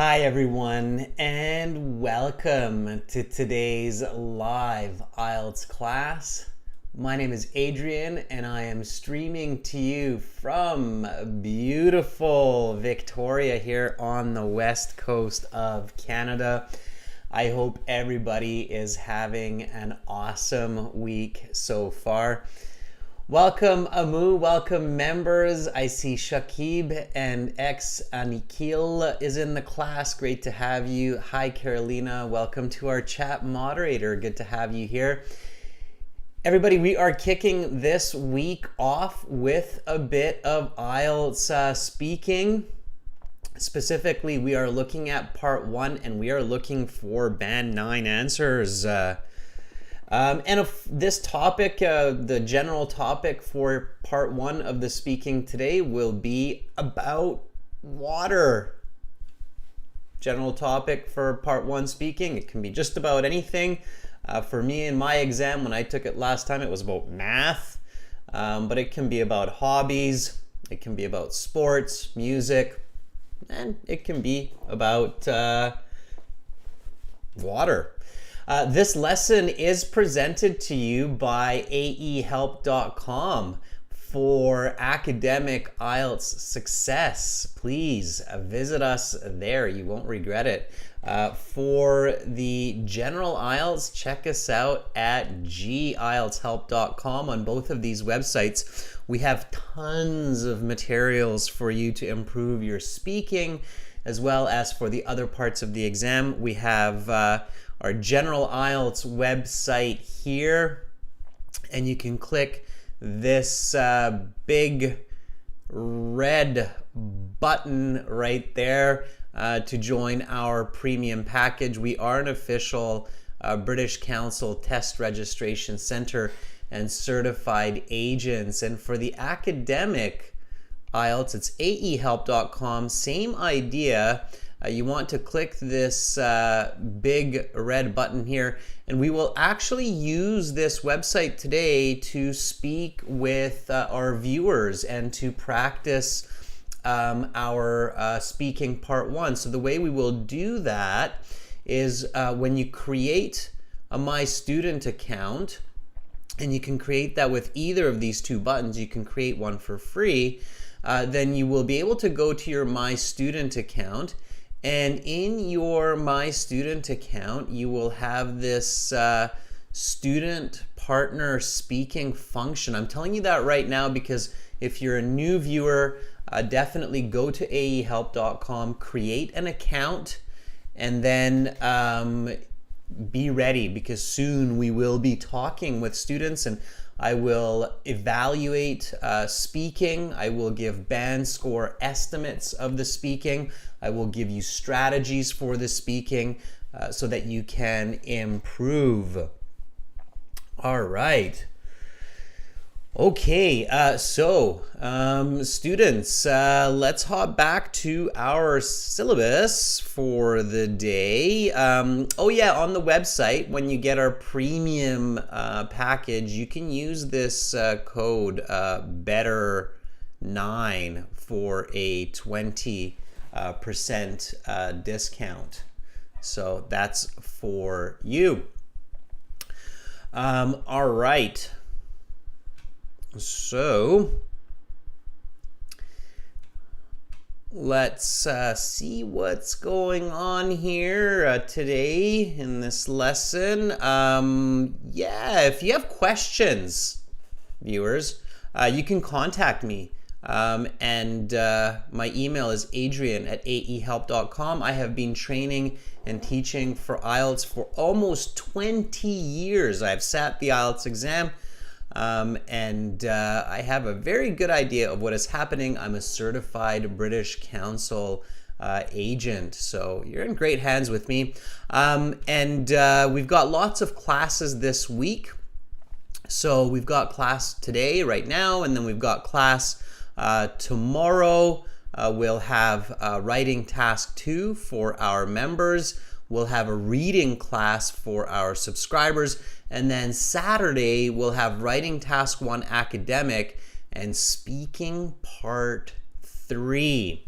Hi, everyone, and welcome to today's live Ielts class. My name is Adrian, and I am streaming to you from beautiful Victoria here on the west coast of Canada. I hope everybody is having an awesome week so far. Welcome Amu, welcome members. I see Shakib and Anikil is in the class. Great to have you. Hi Carolina, welcome to our chat moderator. Good to have you here. Everybody, we are kicking this week off with a bit of IELTS speaking. Specifically, we are looking at part 1 and we are looking for band 9 answers. And if this topic, the general topic for part 1 of the speaking today will be about water. General topic for part 1 speaking. It can be just about anything. For me in my exam, when I took it last time, it was about math. But it can be about hobbies. It can be about sports, music, and it can be about water. This lesson is presented to you by aehelp.com for academic IELTS success. Please visit us there. You won't regret it. For the general IELTS, check us out at gieltshelp.com. On both of these websites, we have tons of materials for you to improve your speaking, as well as for the other parts of the exam. We have our general IELTS website here, and you can click this big red button right there to join our premium package. We are an official British Council test registration center and certified agents, and for the academic IELTS, it's aehelp.com. Same idea. You want to click this big red button here, and we will actually use this website today to speak with our viewers and to practice our speaking part 1. So the way we will do that is when you create a My Student account, and you can create that with either of these two buttons. You can create one for free. Then you will be able to go to your My Student account, and in your My Student account, you will have this student partner speaking function. I'm telling you that right now because if you're a new viewer, definitely go to aehelp.com, create an account, and then be ready, because soon we will be talking with students, and I will evaluate speaking. I will give band score estimates of the speaking. I will give you strategies for the speaking so that you can improve. All right. Okay, students, let's hop back to our syllabus for the day. Oh yeah, on the website, when you get our premium package, you can use this code BETTER9 for a 20% discount. So that's for you. All right. So let's see what's going on here today in this lesson. Yeah, if you have questions, viewers, you can contact me. And my email is adrian@aehelp.com. I have been training and teaching for IELTS for almost 20 years. I've sat the IELTS exam. And I have a very good idea of what is happening. I'm a certified British Council agent, so you're in great hands with me. We've got lots of classes this week. So we've got class today, right now, and then we've got class tomorrow. We'll have writing task 2 for our members. We'll have a reading class for our subscribers. And then Saturday, we'll have writing task 1 academic and speaking part 3.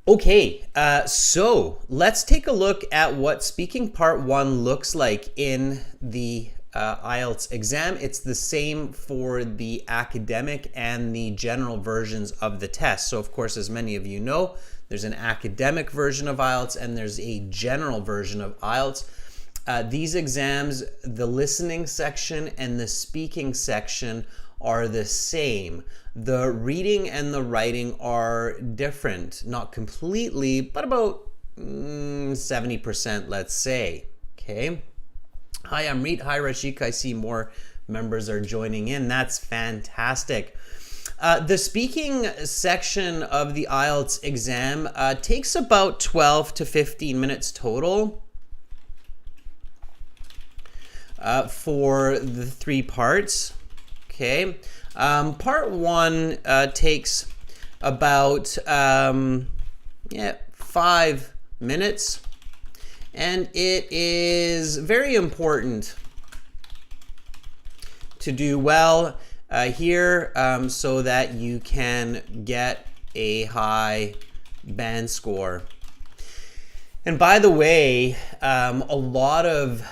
Okay, so let's take a look at what speaking part 1 looks like in the IELTS exam. It's the same for the academic and the general versions of the test. So of course, as many of you know, there's an academic version of IELTS and there's a general version of IELTS. These exams, the listening section and the speaking section are the same. The reading and the writing are different, not completely, but about 70%, let's say. Okay. Hi, I'm Reet. Hi, Rashik. I see more members are joining in. That's fantastic. The speaking section of the IELTS exam takes about 12 to 15 minutes total for the 3 parts. Okay. Part 1 takes about 5 minutes, and it is very important to do well here so that you can get a high band score. And by the way, a lot of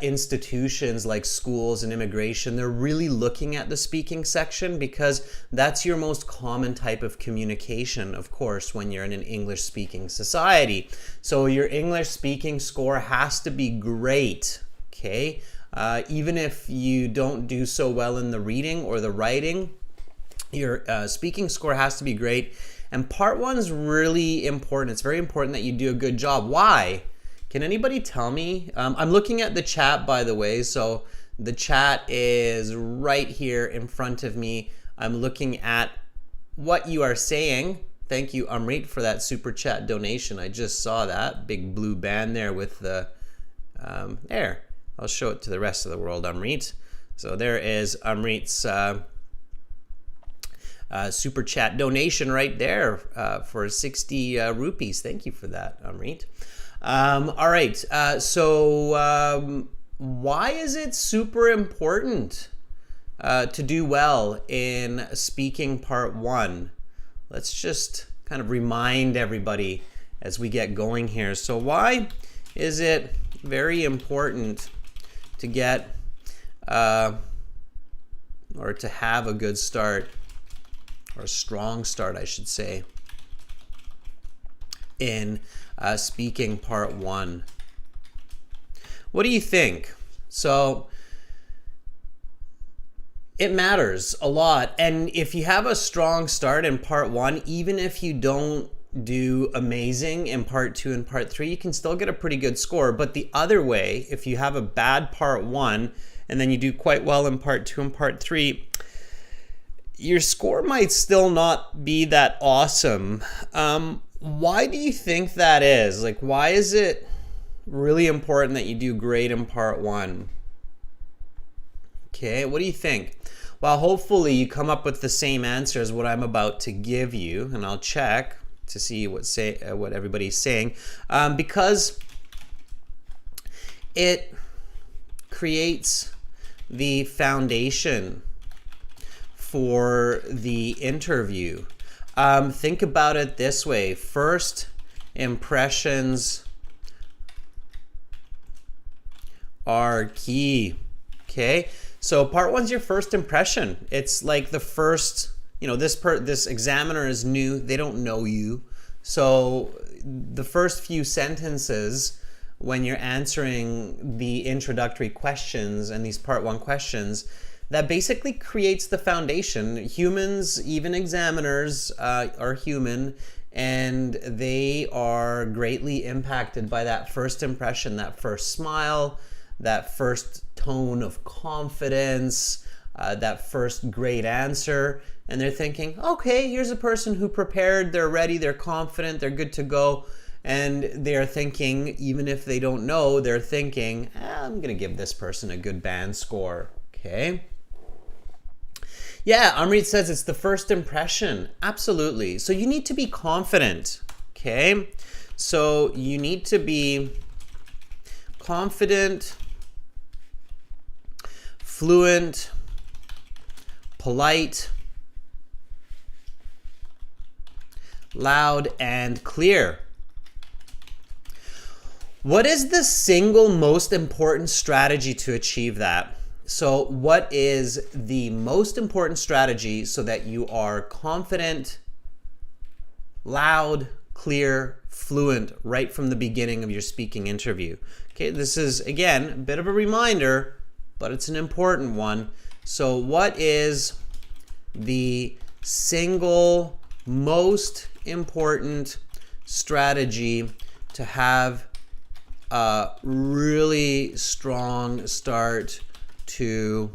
institutions like schools and immigration, they're really looking at the speaking section because that's your most common type of communication, of course, when you're in an English speaking society. So your English speaking score has to be great, okay? Even if you don't do so well in the reading or the writing, your speaking score has to be great. And part 1 is really important. It's very important that you do a good job. Why? Can anybody tell me? I'm looking at the chat, by the way. So the chat is right here in front of me. I'm looking at what you are saying. Thank you, Amrit, for that super chat donation. I just saw that big blue band there with the, there. I'll show it to the rest of the world, Amrit. So there is Amrit's super chat donation right there for 60 rupees. Thank you for that, Amrit. All right, so why is it super important to do well in speaking part 1? Let's just kind of remind everybody as we get going here. So why is it very important to get or to have a good start, or a strong start, I should say, in speaking part 1? What do you think? So it matters a lot. And if you have a strong start in part 1, even if you don't do amazing in part 2 and part 3, you can still get a pretty good score. But the other way, if you have a bad part 1 and then you do quite well in part 2 and part 3, your score might still not be that awesome. Why do you think that is? Like, why is it really important that you do great in part 1? Okay, what do you think? Well, hopefully you come up with the same answer as what I'm about to give you, and I'll check to see what everybody's saying, because it creates the foundation for the interview. Think about it this way. First impressions are key. Okay, so part 1's your first impression. It's like the first, this examiner is new. They don't know you. So the first few sentences when you're answering the introductory questions and these part 1 questions, that basically creates the foundation. Humans, even examiners, are human, and they are greatly impacted by that first impression, that first smile, that first tone of confidence, that first great answer. And they're thinking, okay, here's a person who prepared, they're ready, they're confident, they're good to go. And they're thinking, even if they don't know, they're thinking, I'm gonna give this person a good band score, okay? Yeah, Amrit says it's the first impression. Absolutely. So you need to be confident, okay? So you need to be confident, fluent, polite, loud, and clear. What is the single most important strategy to achieve that? So what is the most important strategy so that you are confident, loud, clear, fluent right from the beginning of your speaking interview? Okay, this is, again, a bit of a reminder, but it's an important one. So what is the single most important strategy to have a really strong start to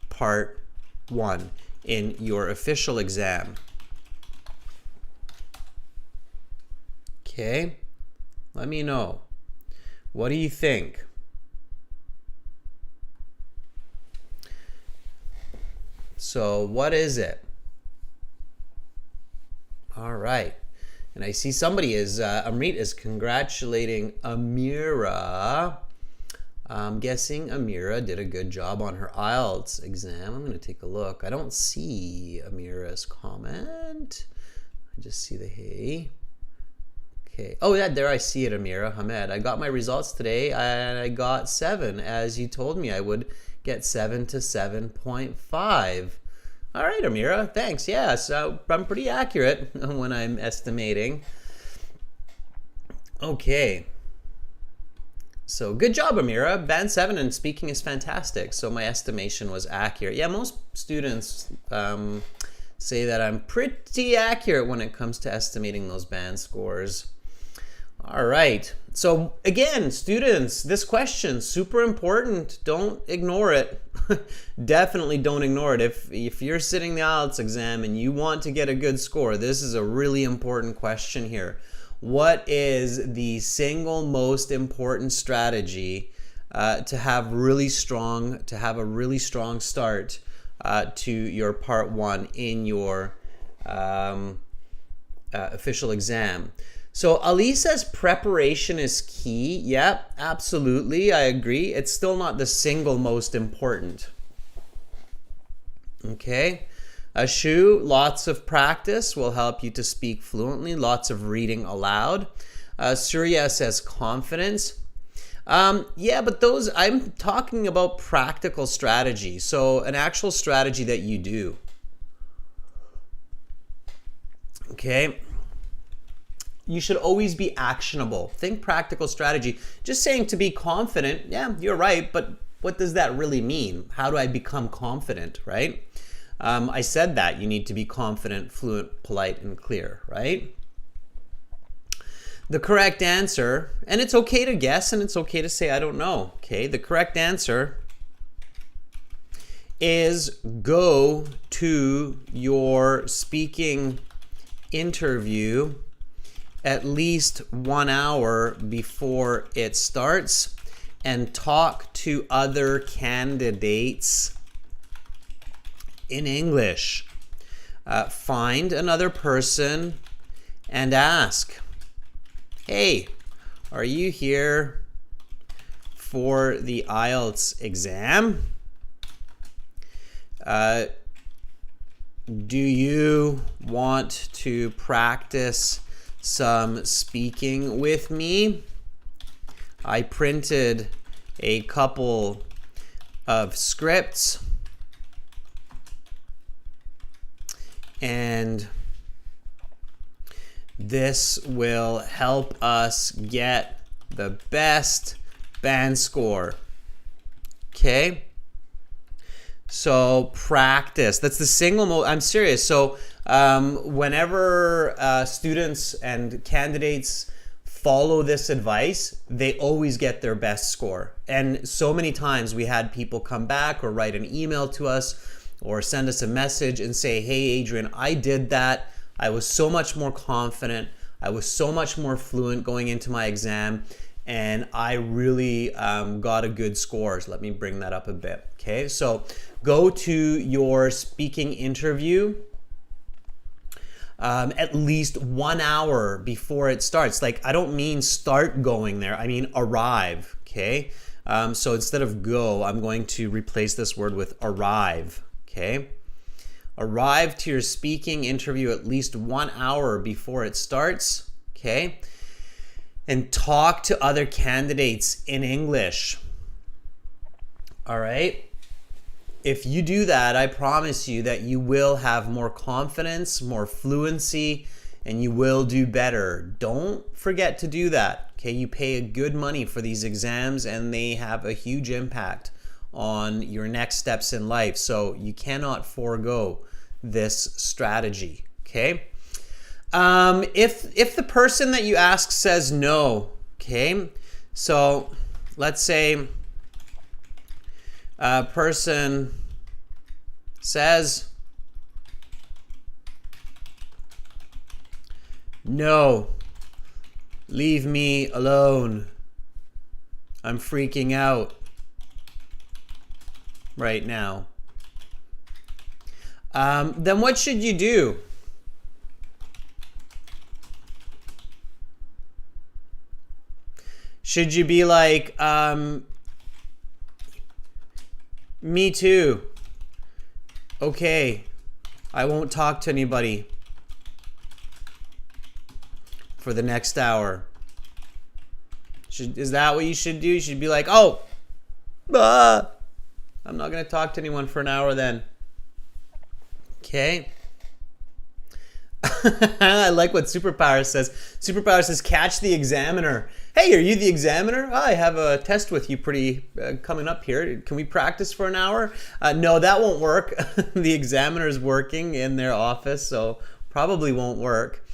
part 1 in your official exam? Okay, let me know. What do you think? So what is it? All right. And I see somebody is, Amrit is congratulating Amira. I'm guessing Amira did a good job on her Ielts exam. I'm going to take a look. I don't see Amira's comment. I just see the hey. Okay. Oh, yeah, there I see it, Amira. Hamed. I got my results today and I got 7, as you told me I would get 7 to 7.5. All right, Amira, thanks. Yeah, so I'm pretty accurate when I'm estimating. Okay. So good job, Amira. Band 7 and speaking is fantastic. So my estimation was accurate. Yeah, most students say that I'm pretty accurate when it comes to estimating those band scores. All right. So again, students, this question, super important. Don't ignore it. Definitely don't ignore it. If you're sitting the IELTS exam and you want to get a good score, this is a really important question here. What is the single most important strategy to have a really strong start to your part 1 in your official exam? So Ali says preparation is key. Yeah, absolutely. I agree. It's still not the single most important. Okay. Ashu, lots of practice will help you to speak fluently. Lots of reading aloud. Surya says confidence. Yeah, but those, I'm talking about practical strategy. So an actual strategy that you do. Okay. You should always be actionable. Think practical strategy. Just saying to be confident, yeah, you're right, but what does that really mean? How do I become confident, right? I said that you need to be confident, fluent, polite, and clear, right? The correct answer, and it's okay to guess and it's okay to say I don't know, okay? The correct answer is go to your speaking interview at least 1 hour before it starts and talk to other candidates in English. Find another person and ask, hey, are you here for the IELTS exam? Do you want to practice some speaking with me? I printed a couple of scripts and this will help us get the best band score. Okay? So practice. That's the single most, I'm serious. So whenever students and candidates follow this advice, they always get their best score. And so many times we had people come back or write an email to us or send us a message and say, hey, Adrian, I did that. I was so much more confident. I was so much more fluent going into my exam. And I really got a good score. So let me bring that up a bit. Okay, so go to your speaking interview at least 1 hour before it starts. Like, I don't mean start going there. I mean arrive, okay? So instead of go, I'm going to replace this word with arrive, okay? Arrive to your speaking interview at least 1 hour before it starts, okay? And talk to other candidates in English. All right? If you do that, I promise you that you will have more confidence, more fluency, and you will do better. Don't forget to do that. Okay, you pay good money for these exams and they have a huge impact on your next steps in life. So you cannot forego this strategy. Okay. If the person that you ask says no, okay, so let's say a person says no, leave me alone, I'm freaking out right now. Then what should you do? Should you be like, me too. Okay, I won't talk to anybody for the next hour. Is that what you should do? You should be like, I'm not going to talk to anyone for an hour then. Okay. I like what Superpower says. Superpower says, catch the examiner. Hey, are you the examiner? I have a test with you coming up here. Can we practice for an hour? No, that won't work. The examiner is working in their office, so probably won't work.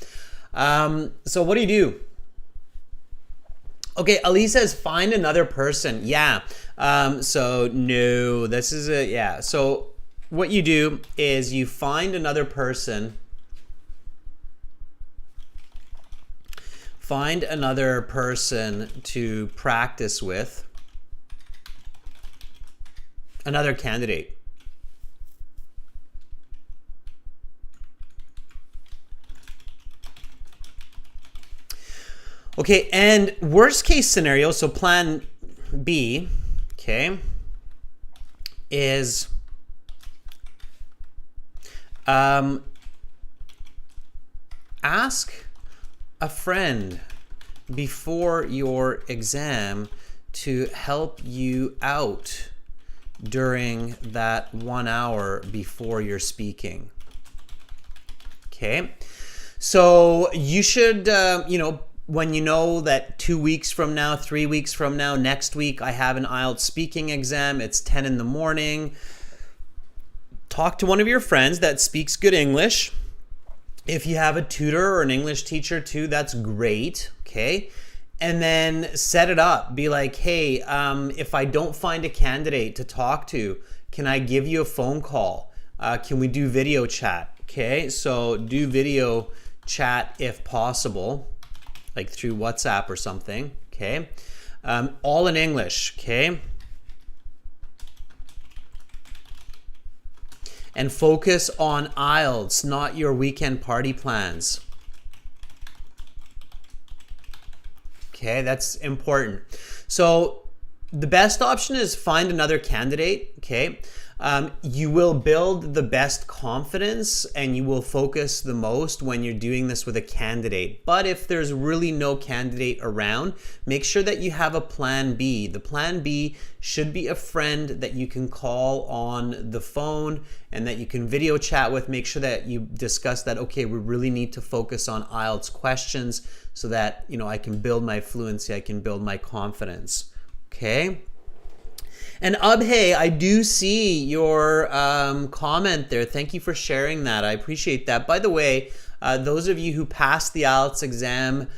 So what do you do? Okay, Ali says, find another person. Yeah. So no, this is yeah. So what you do is you find another person. Find another person to practice with. Another candidate. Okay, and worst case scenario, so plan B, okay, is ask a friend before your exam to help you out during that 1 hour before you're speaking. Okay, so you should, when you know that 2 weeks from now, 3 weeks from now, next week, I have an Ielts speaking exam, it's 10 in the morning, talk to one of your friends that speaks good English. If you have a tutor or an English teacher too, that's great, okay? And then set it up. Be like, hey, if I don't find a candidate to talk to, can I give you a phone call? Can we do video chat? Okay, so do video chat if possible, like through WhatsApp or something, okay? All in English, okay? And focus on Ielts, not your weekend party plans. Okay, that's important. So the best option is find another candidate, okay? You will build the best confidence and you will focus the most when you're doing this with a candidate. But if there's really no candidate around, make sure that you have a plan B. The plan B should be a friend that you can call on the phone and that you can video chat with. Make sure that you discuss that, okay, we really need to focus on Ielts questions so that, I can build my fluency, I can build my confidence, okay? And Abhay, I do see your comment there. Thank you for sharing that. I appreciate that. By the way, those of you who passed the Ielts exam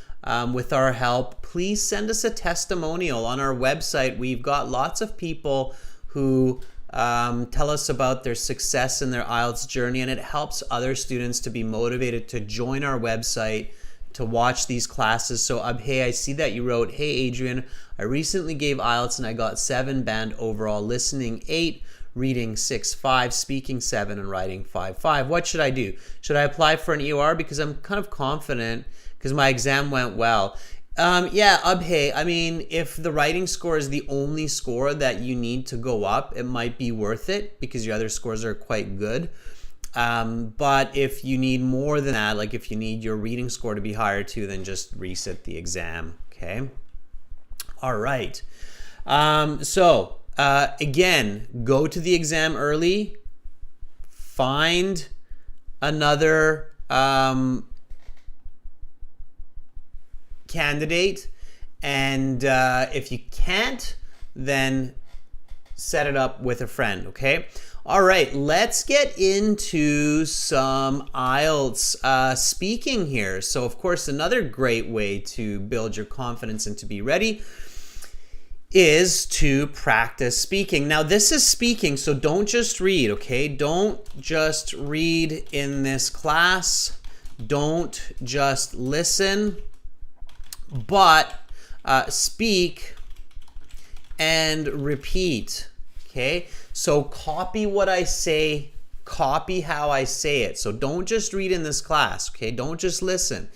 with our help, please send us a testimonial on our website. We've got lots of people who tell us about their success in their Ielts journey, and it helps other students to be motivated to join our website to watch these classes. So Abhay, I see that you wrote, hey Adrian, I recently gave Ielts and I got 7 band overall, listening 8, reading 6.5, speaking 7, and writing 5.5. What should I do? Should I apply for an EOR? Because I'm kind of confident because my exam went well. Yeah, Abhay, I mean, if the writing score is the only score that you need to go up, it might be worth it because your other scores are quite good. But if you need more than that, like if you need your reading score to be higher too, then just resit the exam, okay? All right. Again, go to the exam early, find another candidate, and if you can't, then set it up with a friend, okay? All right, let's get into some IELTS speaking here. So, of course, another great way to build your confidence and to be ready is to practice speaking. Now, this is speaking, so don't just read, okay? Don't just read in this class. Don't just listen, but speak and repeat, okay? So copy what I say, copy how I say it. So don't just read in this class, okay? Don't just listen.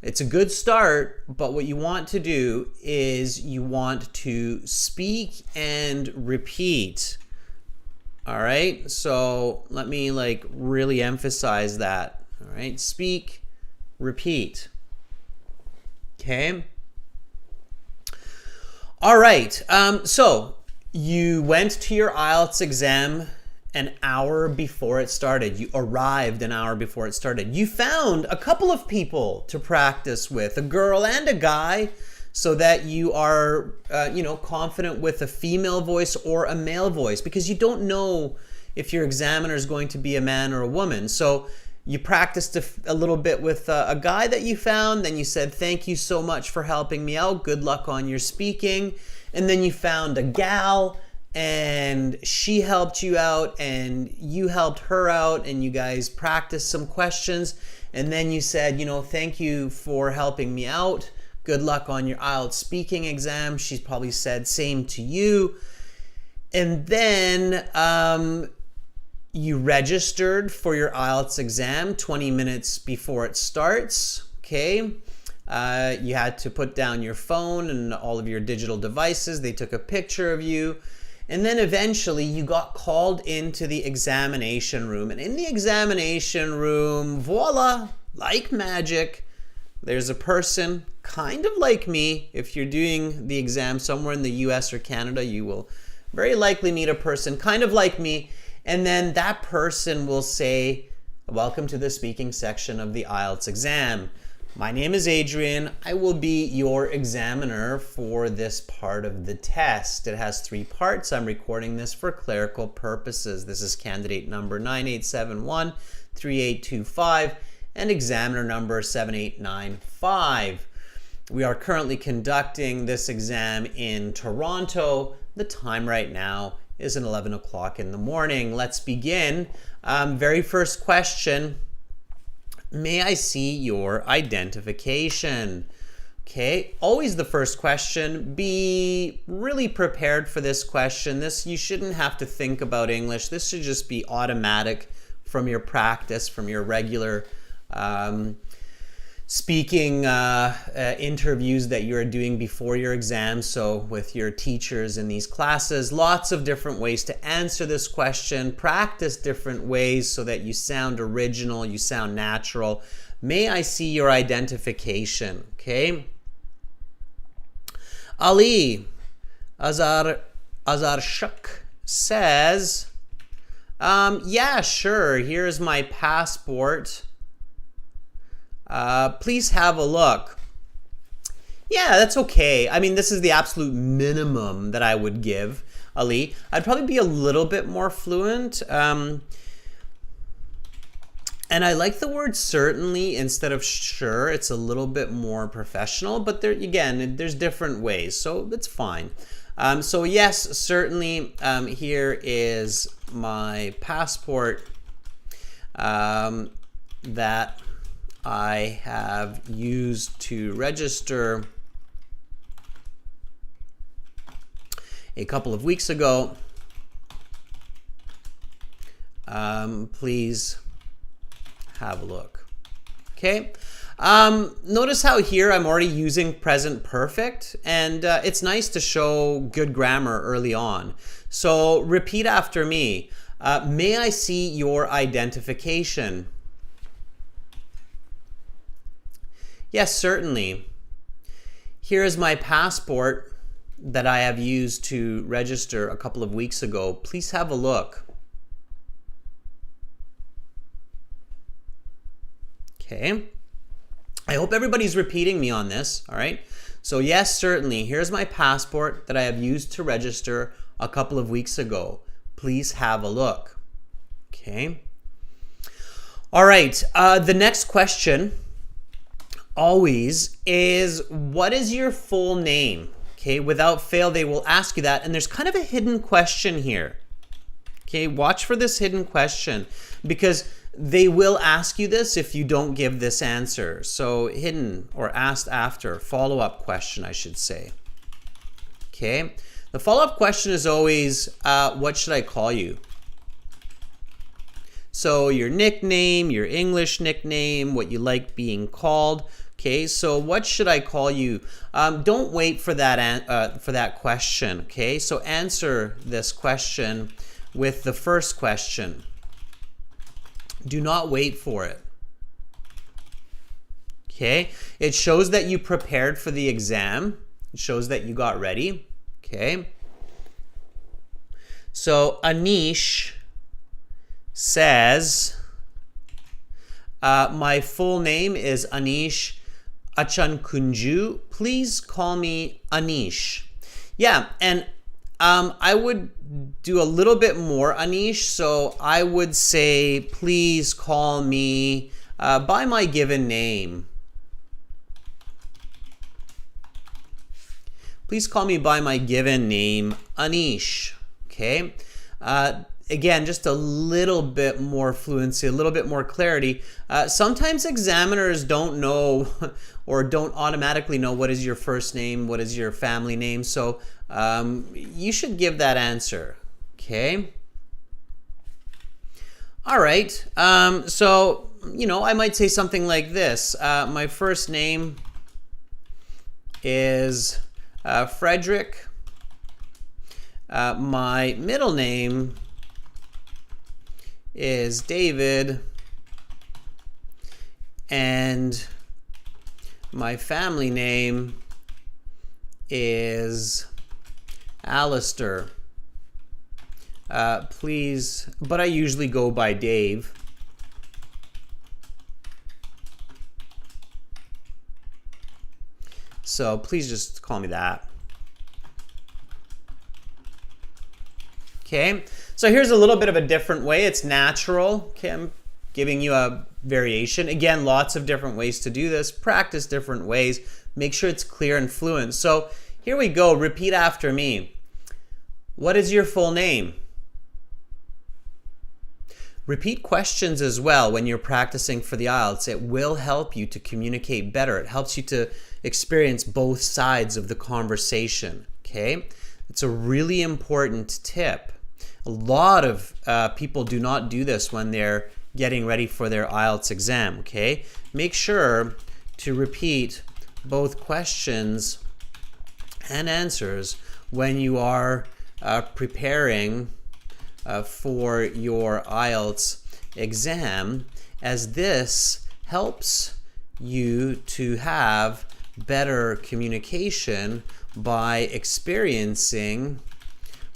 It's a good start, but what you want to do is you want to speak and repeat. All right? So let me like really emphasize that. All right? Speak, repeat. Okay? All right. So you went to your IELTS exam an hour before it started. You arrived an hour before it started. You found a couple of people to practice with, a girl and a guy, so that you are, confident with a female voice or a male voice, because you don't know if your examiner is going to be a man or a woman. So you practiced a little bit with a guy that you found. Then you said, "Thank you so much for helping me out. Good luck on your speaking." And then you found a gal, and she helped you out, and you helped her out, and you guys practiced some questions. And then you said, "Thank you for helping me out. Good luck on your IELTS speaking exam." She's probably said same to you. And then you registered for your IELTS exam 20 minutes before it starts, okay? You had to put down your phone and all of your digital devices. They took a picture of you. And then eventually you got called into the examination room. And in the examination room, voila, like magic, there's a person kind of like me. If you're doing the exam somewhere in the US or Canada, you will very likely meet a person kind of like me. And then that person will say, "Welcome to the speaking section of the IELTS exam. My name is Adrian. I will be your examiner for this part of the test. It has 3 parts. I'm recording this for clerical purposes. This is candidate number 98713825 and examiner number 7895. We are currently conducting this exam in Toronto. The time right now is 11 o'clock in the morning. Let's begin. Very first question. May I see your identification? Okay, always the first question. Be really prepared for this question. You shouldn't have to think about English. This should just be automatic from your practice, from your regular speaking interviews that you're doing before your exam. So with your teachers in these classes, lots of different ways to answer this question. Practice different ways so that you sound original, you sound natural. May I see your identification? Okay. Ali Azarshuk says, yeah, sure. Here's my passport. Please have a look. Yeah, that's okay. I mean, this is the absolute minimum that I would give Ali. I'd probably be a little bit more fluent. And I like the word certainly instead of sure. It's a little bit more professional, but there's different ways, so that's fine. So yes, certainly, here is my passport that I have used to register a couple of weeks ago. Please have a look. Okay. Notice how here I'm already using present perfect, and it's nice to show good grammar early on. So repeat after me. May I see your identification? Yes, certainly. Here is my passport that I have used to register a couple of weeks ago. Please have a look. Okay. I hope everybody's repeating me on this, all right? So yes, certainly. Here's my passport that I have used to register a couple of weeks ago. Please have a look. Okay. All right. The next question always is, what is your full name? Okay. Without fail, they will ask you that. And there's kind of a hidden question here. Okay. Watch for this hidden question because they will ask you this if you don't give this answer. So hidden or asked after, follow-up question, I should say. Okay. The follow-up question is always, what should I call you? So your nickname, your English nickname, what you like being called. Okay, so what should I call you? Don't wait for that question. Okay, so answer this question with the first question. Do not wait for it. Okay, it shows that you prepared for the exam. It shows that you got ready. Okay, so Anish says, my full name is Anish Achankunju. Please call me Anish. Yeah, and I would do a little bit more, Anish. So I would say, please call me by my given name. Please call me by my given name, Anish. Okay. Again, just a little bit more fluency, a little bit more clarity. Sometimes examiners don't know or don't automatically know what is your first name, what is your family name. So you should give that answer. Okay. All right. So, I might say something like this. My first name is Frederick. My middle name is David, and my family name is Alistair. Please, but I usually go by Dave. So please just call me that. Okay, so here's a little bit of a different way. It's natural. Okay, I'm giving you a variation. Again, lots of different ways to do this. Practice different ways. Make sure it's clear and fluent. So here we go. Repeat after me. What is your full name? Repeat questions as well when you're practicing for the IELTS. It will help you to communicate better. It helps you to experience both sides of the conversation. Okay, it's a really important tip. A lot of people do not do this when they're getting ready for their IELTS exam. Okay, make sure to repeat both questions and answers when you are preparing for your IELTS exam, as this helps you to have better communication by experiencing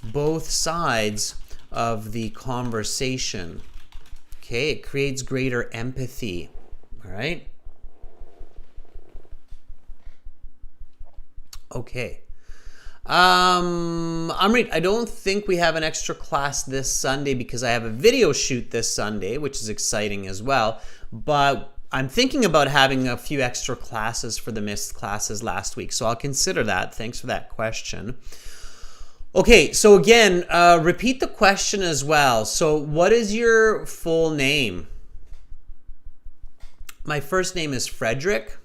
both sides of the conversation. Okay, it creates greater empathy. All right. Okay. Amrit, I don't think we have an extra class this Sunday because I have a video shoot this Sunday, which is exciting as well. But I'm thinking about having a few extra classes for the missed classes last week. So I'll consider that. Thanks for that question. Okay, so again, repeat the question as well. So what is your full name? My first name is Frederick.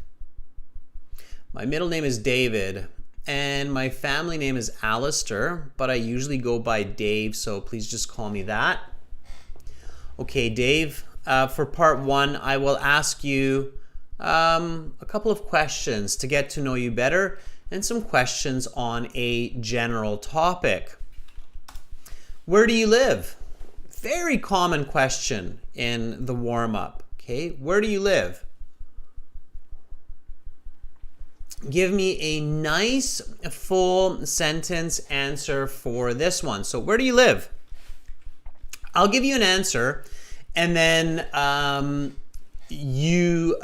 My middle name is David. And my family name is Alistair, but I usually go by Dave, so please just call me that. Okay, Dave, for part one, I will ask you a couple of questions to get to know you better and some questions on a general topic. Where do you live? Very common question in the warm-up. Okay, where do you live? Give me a nice full sentence answer for this one. So where do you live? I'll give you an answer, and then you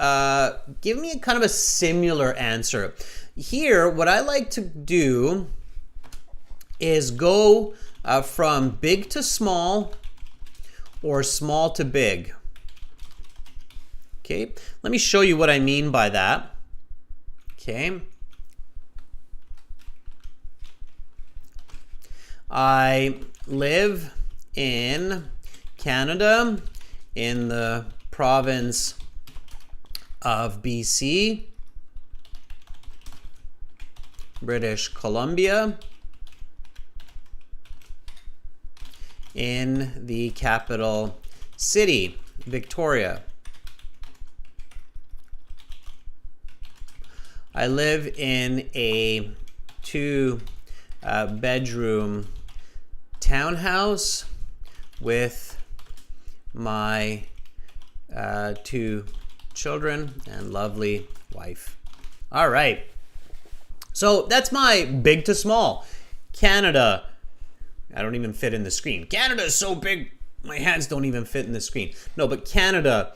give me kind of a similar answer. Here, what I like to do is go from big to small or small to big. Okay, let me show you what I mean by that. Okay. I live in Canada, in the province of BC, British Columbia, in the capital city, Victoria. I live in a 2-bedroom townhouse with my 2 children and lovely wife. All right. So that's my big to small. Canada. I don't even fit in the screen. Canada is so big, my hands don't even fit in the screen. No, but Canada,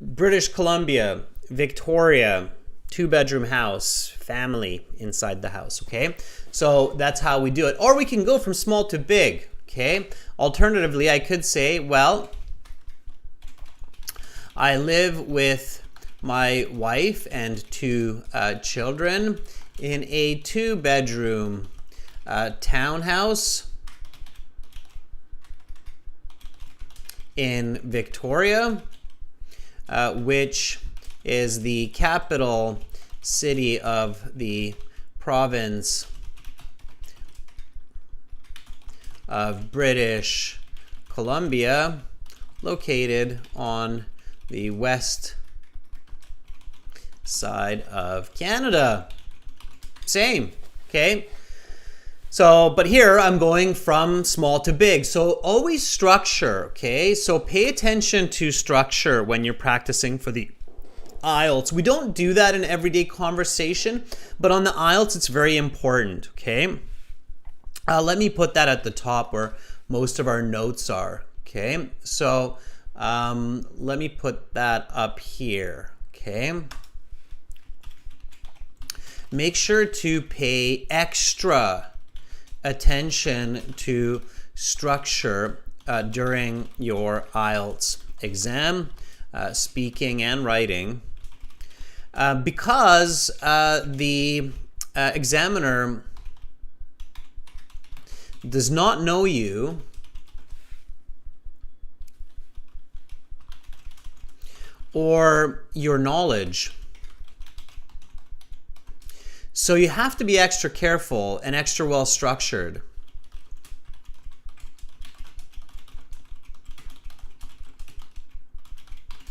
British Columbia, Victoria, 2-bedroom house, family inside the house, okay? So that's how we do it. Or we can go from small to big, okay? Alternatively, I could say, well, I live with my wife and 2 children in a 2-bedroom townhouse in Victoria, which is the capital city of the province of British Columbia, located on the west side of Canada. Same, okay? So, but here I'm going from small to big. So always structure, okay? So pay attention to structure when you're practicing for the IELTS. We don't do that in everyday conversation, but on the IELTS, it's very important, okay? Let me put that at the top where most of our notes are, okay? So let me put that up here, okay? Make sure to pay extra attention to structure during your IELTS exam, speaking and writing, because the examiner does not know you or your knowledge. So you have to be extra careful and extra well structured.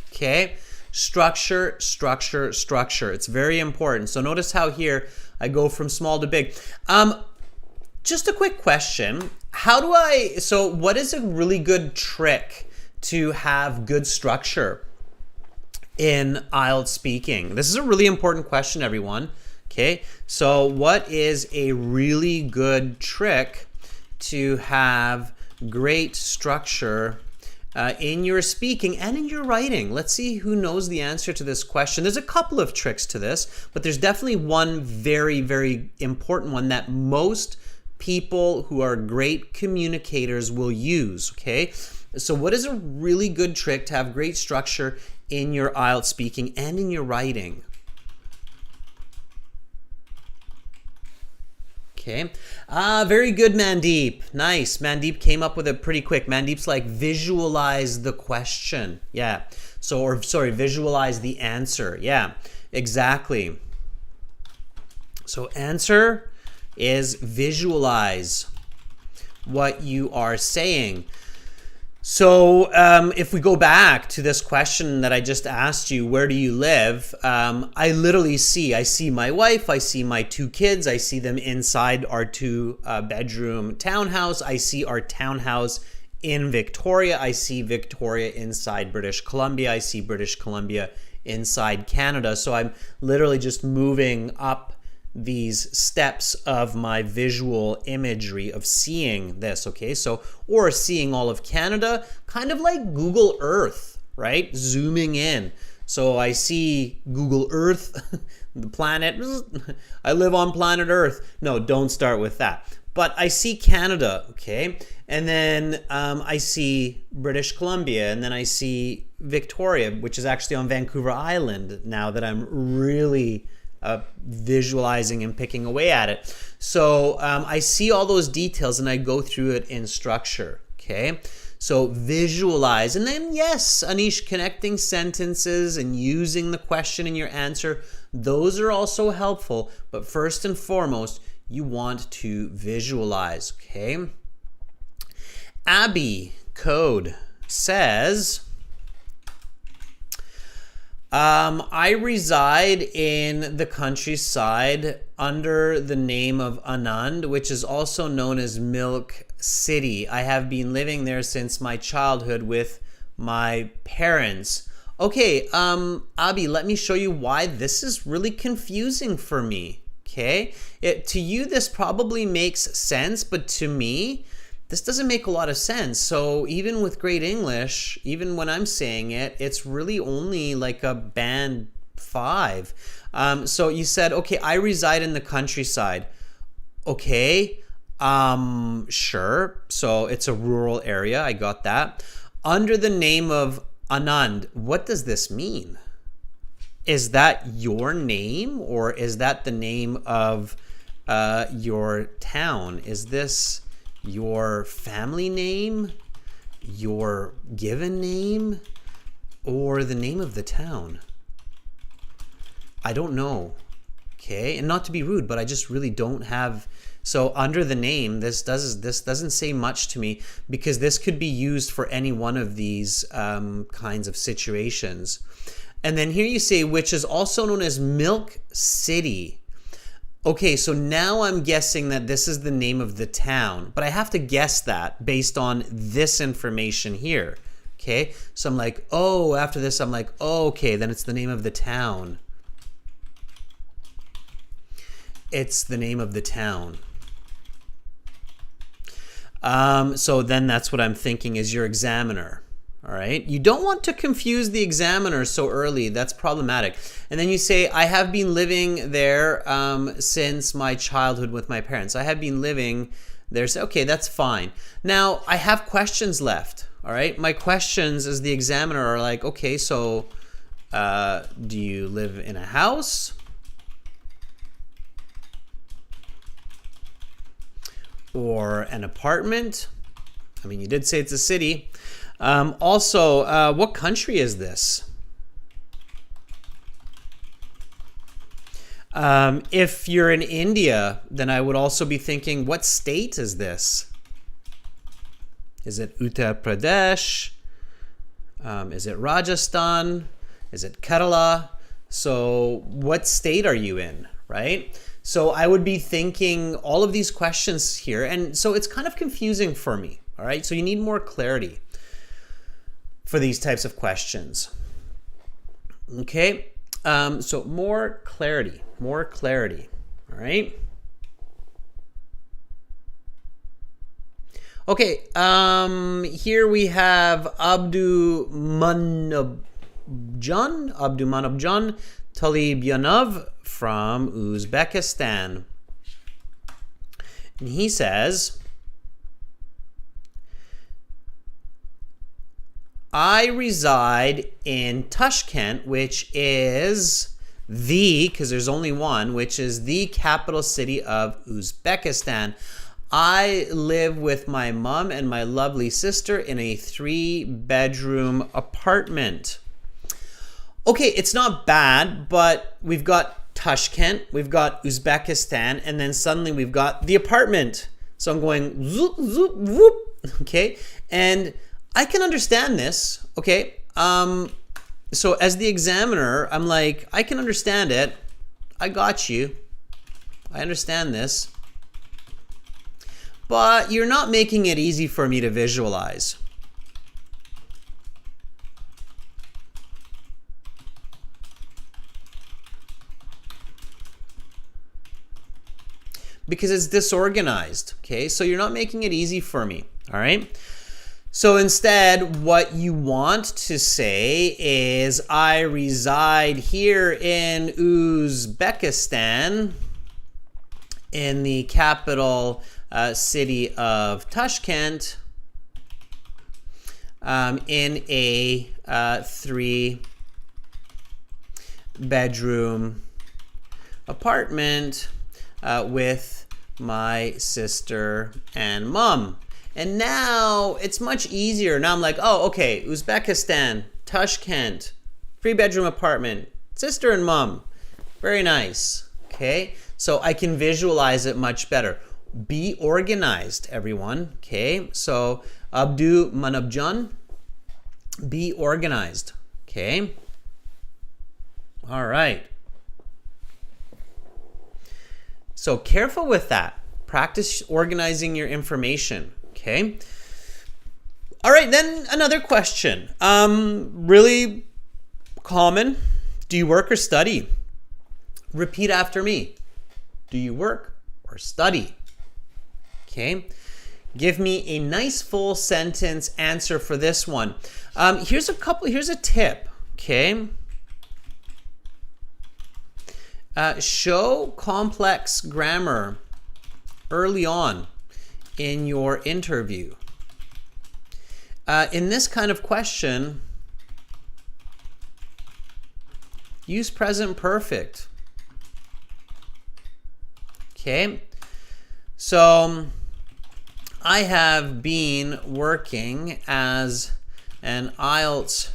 Okay, structure, structure, structure. It's very important. So notice how here I go from small to big. Just a quick question. So what is a really good trick to have good structure in IELTS speaking? This is a really important question, everyone. Okay, so what is a really good trick to have great structure in your speaking and in your writing? Let's see who knows the answer to this question. There's a couple of tricks to this, but there's definitely one very, very important one that most people who are great communicators will use, okay? So what is a really good trick to have great structure in your IELTS speaking and in your writing? Okay, very good, Mandeep. Nice. Mandeep came up with it pretty quick. Mandeep's like, visualize the question. Yeah. Visualize the answer. Yeah, exactly. So answer is visualize what you are saying. So if we go back to this question that I just asked you, where do you live? I literally see my wife, I see my 2 kids, I see them inside our 2-bedroom townhouse. I see our townhouse in Victoria, I see Victoria inside British Columbia. I see British Columbia inside Canada. So I'm literally just moving up these steps of my visual imagery of seeing this, okay? So, or seeing all of Canada, kind of like Google Earth, right? Zooming in. So I see Google Earth, the planet. I live on planet Earth. No, don't start with that. But I see Canada, okay? And then I see British Columbia, and then I see Victoria, which is actually on Vancouver Island now that I'm really visualizing and picking away at it. So I see all those details and I go through it in structure, okay? So visualize, and then yes, Anish, connecting sentences and using the question in your answer, those are also helpful, but first and foremost, you want to visualize, okay? Abby Code says, I reside in the countryside under the name of Anand, which is also known as Milk City. I have been living there since my childhood with my parents. Okay, Abby, let me show you why this is really confusing for me, okay? To you, this probably makes sense, but to me, this doesn't make a lot of sense. So even with great English, even when I'm saying it, it's really only like a band 5. So you said, okay, I reside in the countryside. Okay, sure. So it's a rural area. I got that. Under the name of Anand, what does this mean? Is that your name, or is that the name of your town? Is this your family name, your given name, or the name of the town? I don't know, okay? And not to be rude, but I just really don't have. So under the name, this doesn't say much to me, because this could be used for any one of these kinds of situations. And then here you say, which is also known as Milk City. Okay, so now I'm guessing that this is the name of the town, but I have to guess that based on this information here. Okay, so I'm like, oh, after this, I'm like, oh, okay, then it's the name of the town. It's the name of the town. So then that's what I'm thinking is your examiner. All right. You don't want to confuse the examiner so early. That's problematic. And then you say, I have been living there since my childhood with my parents. I have been living there. Okay, that's fine. Now, I have questions left. All right. My questions as the examiner are like, okay, so do you live in a house? Or an apartment? I mean, you did say it's a city. Also, what country is this? If you're in India, then I would also be thinking, what state is this? Is it Uttar Pradesh? Is it Rajasthan? Is it Kerala? So what state are you in, right? So I would be thinking all of these questions here. And so it's kind of confusing for me, all right? So you need more clarity for these types of questions. Okay, so more clarity, all right? Okay, here we have Abdu Manabjan Talibyanov from Uzbekistan. And he says, I reside in Tashkent, which is because there's only one, which is the capital city of Uzbekistan. I live with my mom and my lovely sister in a 3-bedroom apartment. Okay, it's not bad, but we've got Tashkent, we've got Uzbekistan, and then suddenly we've got the apartment. So I'm going zoop, zoop, whoop, okay? And I can understand this, okay? So as the examiner, I'm like, I can understand it. I got you. I understand this. but you're not making it easy for me to visualize. Because it's disorganized, okay? So you're not making it easy for me, all right? So instead, what you want to say is, I reside here in Uzbekistan, in the capital city of Tashkent, in a 3-bedroom apartment with my sister and mom. And now it's much easier. Now I'm like, oh, okay, Uzbekistan, Tashkent, 3-bedroom apartment, sister and mom. Very nice, okay? So I can visualize it much better. Be organized, everyone, okay? So Abdu Manabjan, be organized, okay? All right. So careful with that. Practice organizing your information, okay? All right, then another question. Really common. Do you work or study? Repeat after me. Do you work or study? Okay. Give me a nice full sentence answer for this one. Here's a tip, okay? Show complex grammar early on in your interview. In this kind of question, use present perfect. Okay, so I have been working as an Ielts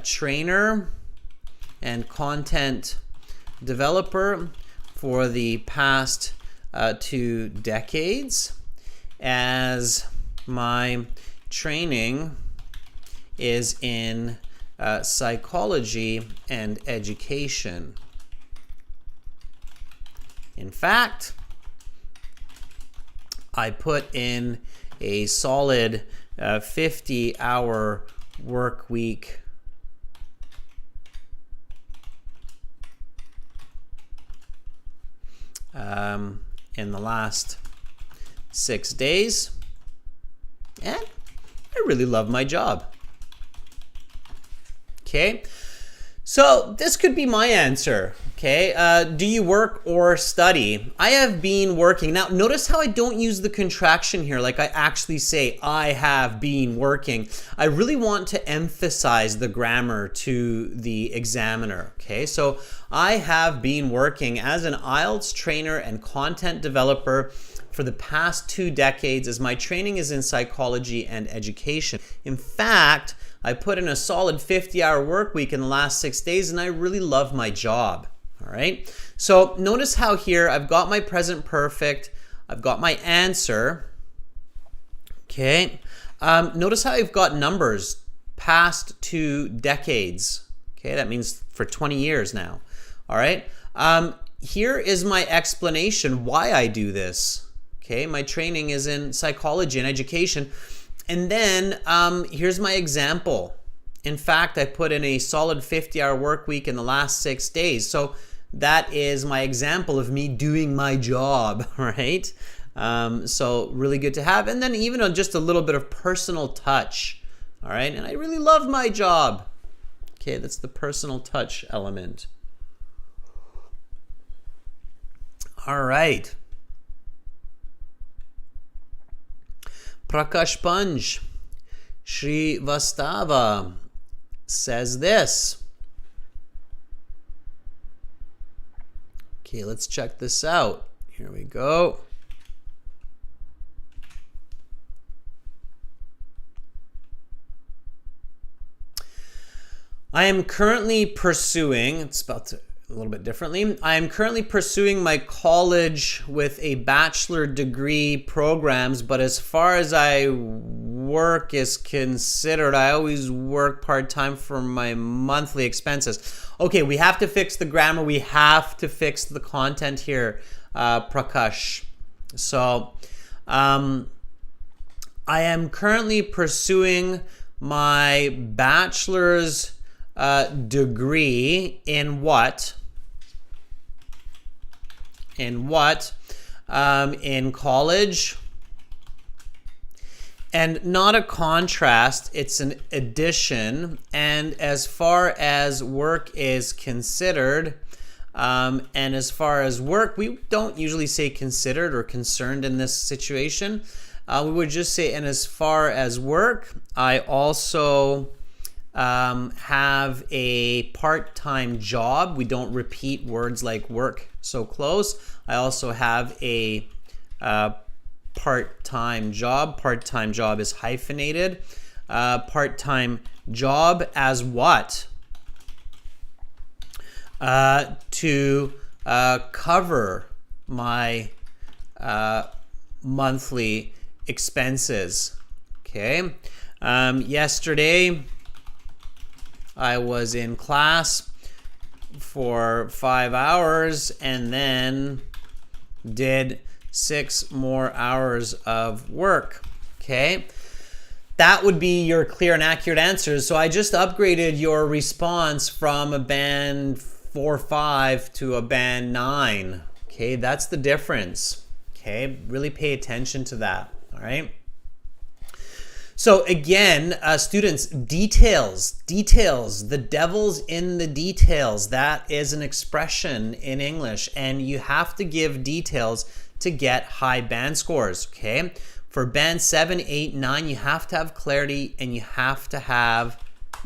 trainer and content developer for the past 2 decades, as my training is in psychology and education. In fact, I put in a solid 50-hour work week in the last 6 days, and I really love my job. Okay, so this could be my answer. Okay, do you work or study? I have been working. Now, notice how I don't use the contraction here, like I actually say, I have been working. I really want to emphasize the grammar to the examiner, okay? So, I have been working as an Ielts trainer and content developer for the past 2 decades, as my training is in psychology and education. In fact, I put in a solid 50-hour work week in the last 6 days, and I really love my job. All right, so notice how here I've got my present perfect, I've got my answer, okay? Notice how I've got numbers, past 2 decades, okay? That means for 20 years now, all right? Here is my explanation why I do this, okay? My training is in psychology and education, and then here's my example. In fact, I put in a solid 50-hour work week in the last 6 days, so that is my example of me doing my job, right? So really good to have. And then even just a little bit of personal touch, all right? And I really love my job. Okay, that's the personal touch element. All right. Prakash Panj Shri Vastava says this. Okay, let's check this out. Here we go. I am currently pursuing, it's spelled a little bit differently. I am currently pursuing my college with a bachelor degree programs, but as far as I work is considered, I always work part-time for my monthly expenses. Okay, we have to fix the grammar. We have to fix the content here, Prakash. So I am currently pursuing my bachelor's degree in what? In college. And not a contrast, it's an addition. And as far as work is considered, and as far as work, we don't usually say considered or concerned in this situation. We would just say, and as far as work, I also have a part-time job. We don't repeat words like work so close. I also have a part-time job. Part-time job is hyphenated. Part-time job as what? To cover my monthly expenses. Okay. Yesterday, I was in class for 5 hours and then did 6 more hours of work. Okay. That would be your clear and accurate answers. So I just upgraded your response from a band 4-5 to a band 9. Okay, that's the difference. Okay, really pay attention to that. All right. So again, students, details, the devil's in the details. That is an expression in English, and you have to give details to get high band scores. Okay. For band 7, 8, 9, you have to have clarity and you have to have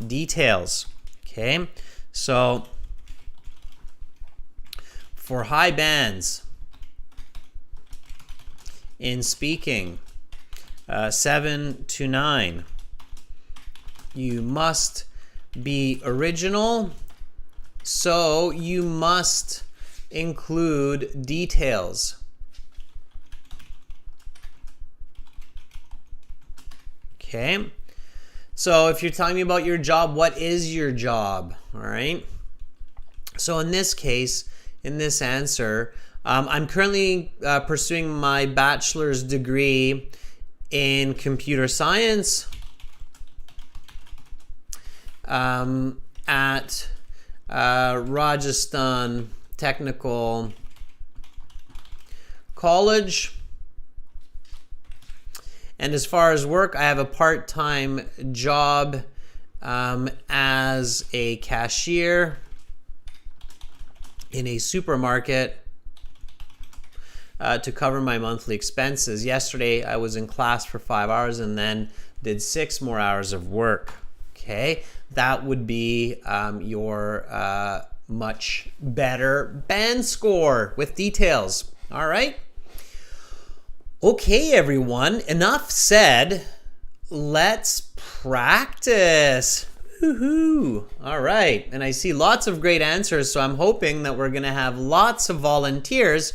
details. Okay, so for high bands in speaking, 7 to 9, you must be original, so you must include details. Okay, so if you're telling me about your job, what is your job? All right. So in this case, in this answer, I'm currently pursuing my bachelor's degree in computer science at Rajasthan Technical College. And as far as work, I have a part-time job as a cashier in a supermarket to cover my monthly expenses. Yesterday, I was in class for 5 hours and then did 6 more hours of work. Okay, that would be your much better band score with details. All right. Okay, everyone, enough said. Let's practice. Woohoo! All right, and I see lots of great answers, so I'm hoping that we're going to have lots of volunteers.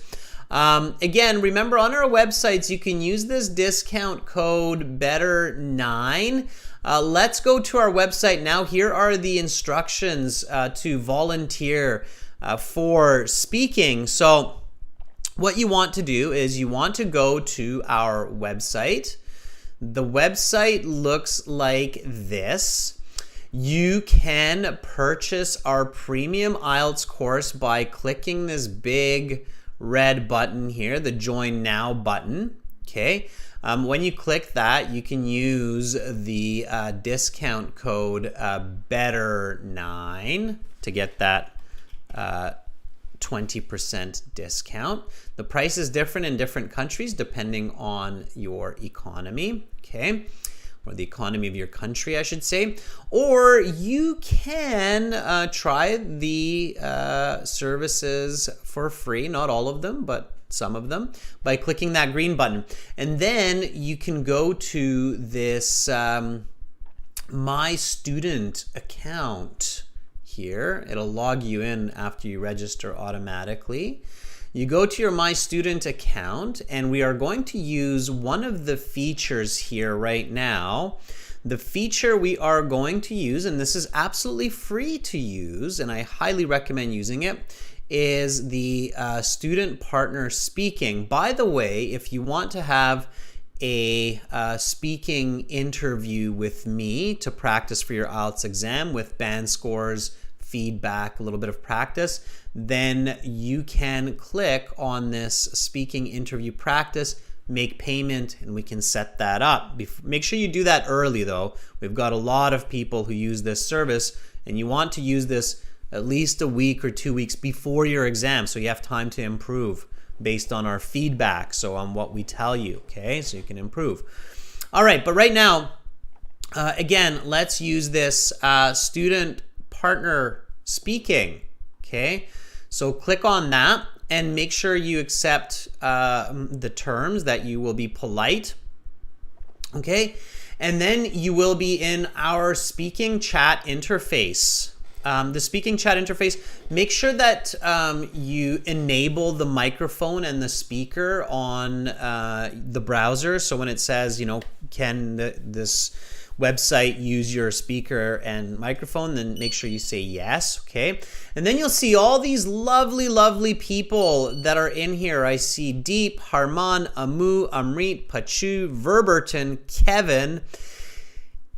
Again, remember on our websites, you can use this discount code BETTER9. Let's go to our website now. Here are the instructions to volunteer for speaking. So what you want to do is you want to go to our website. The website looks like this. You can purchase our premium IELTS course by clicking this big red button here, the Join Now button. Okay. When you click that, you can use the discount code BETTER9 to get that 20% discount. The price is different in different countries depending on your economy, okay? Or the economy of your country, I should say. Or you can try the services for free, not all of them, but some of them, by clicking that green button. And then you can go to this My Student account here. It'll log you in after you register automatically. You go to your My Student account, and we are going to use one of the features here right now. The feature we are going to use, and this is absolutely free to use, and I highly recommend using it, is the student partner speaking. By the way, if you want to have a speaking interview with me to practice for your IELTS exam with band scores, feedback, a little bit of practice, then you can click on this speaking interview practice, make payment, and we can set that up. Make sure you do that early though. We've got a lot of people who use this service, and you want to use this at least a week or 2 weeks before your exam so you have time to improve based on our feedback, so on what we tell you, okay? So you can improve. All right, but right now, again, let's use this student partner speaking, okay? So click on that and make sure you accept the terms that you will be polite, okay? And then you will be in our speaking chat interface. The speaking chat interface, make sure that you enable the microphone and the speaker on the browser. So when it says, you know, can this website use your speaker and microphone, then make sure you say yes, okay? And then you'll see all these lovely, lovely people that are in here. I see Deep, Harman, Amu, Amrit, Pachu, Verberton, Kevin.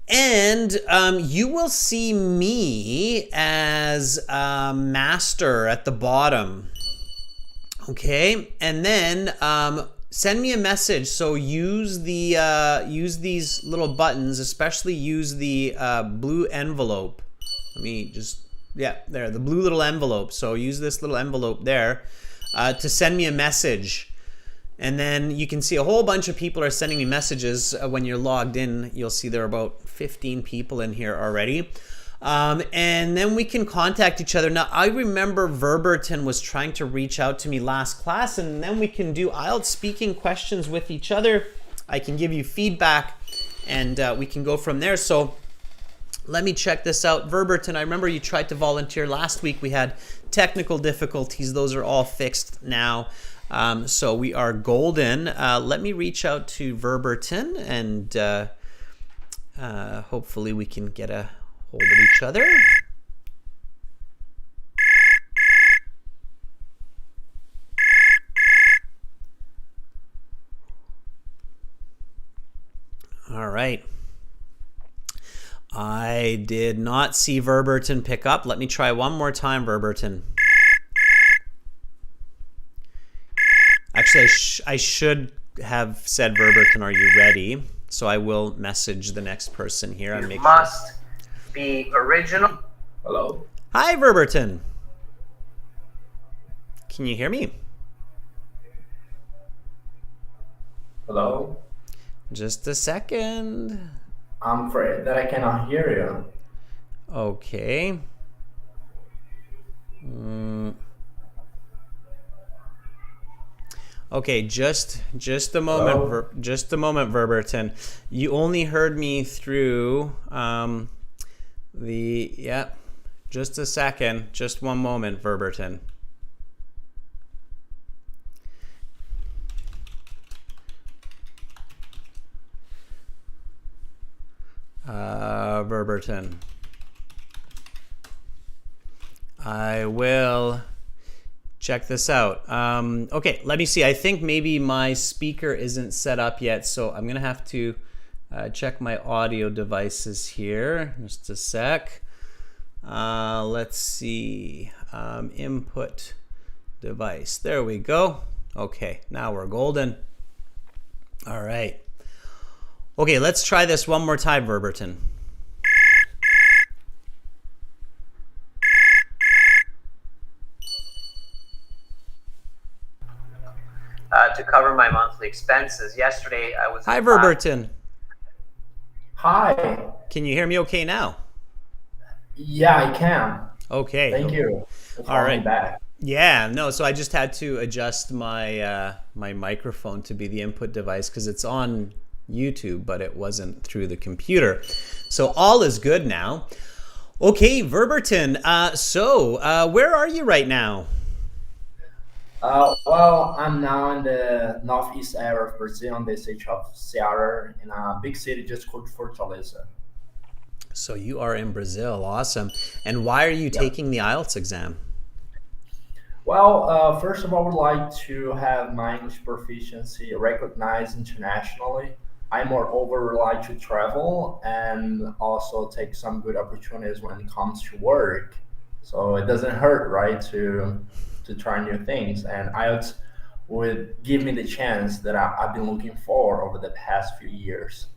And you will see me as master at the bottom, okay? And then send me a message. So use these little buttons, especially use the blue envelope. Let me just, yeah, there, the blue little envelope. So use this little envelope there to send me a message. And then you can see a whole bunch of people are sending me messages. When you're logged in, you'll see there are about 15 people in here already. And then we can contact each other. Now, I remember Verberton was trying to reach out to me last class, and then we can do IELTS speaking questions with each other. I can give you feedback, and we can go from there. So let me check this out. Verberton, I remember you tried to volunteer last week. We had technical difficulties. Those are all fixed now. So we are golden. Let me reach out to Verberton, and hopefully we can get a hold of each other. All right. I did not see Verberton pick up. Let me try one more time, Verberton. Actually, I should have said, Verberton, are you ready? So I will message the next person here. You must be original. Hello. Hi, Verberton. Can you hear me? Hello. Just a second. I'm afraid that I cannot hear you. Okay. Okay, just a moment, just a moment, Verberton. You only heard me through just a second, just one moment, Verberton. Verberton. I will check this out. Okay, let me see. I think maybe my speaker isn't set up yet, so I'm gonna have to check my audio devices here. Just a sec. Let's see. Input device. There we go. Okay, now we're golden. All right. Okay, let's try this one more time, Verberton. To cover my monthly expenses. Yesterday, I was... Hi, Verberton. Hi. Can you hear me okay now? Yeah, I can. Okay. Thank you. All right. Back. Yeah, no, so I just had to adjust my my microphone to be the input device because it's on YouTube, but it wasn't through the computer. So all is good now. Okay, Verberton, so where are you right now? Well, I'm now in the northeast area of Brazil, in the state of Ceará, in a big city just called Fortaleza. So you are in Brazil, awesome. And why are you taking the IELTS exam? Well, first of all, I would like to have my English proficiency recognized internationally. I moreover like to travel and also take some good opportunities when it comes to work. So it doesn't hurt, right, to try new things. And IELTS would give me the chance that I've been looking for over the past few years.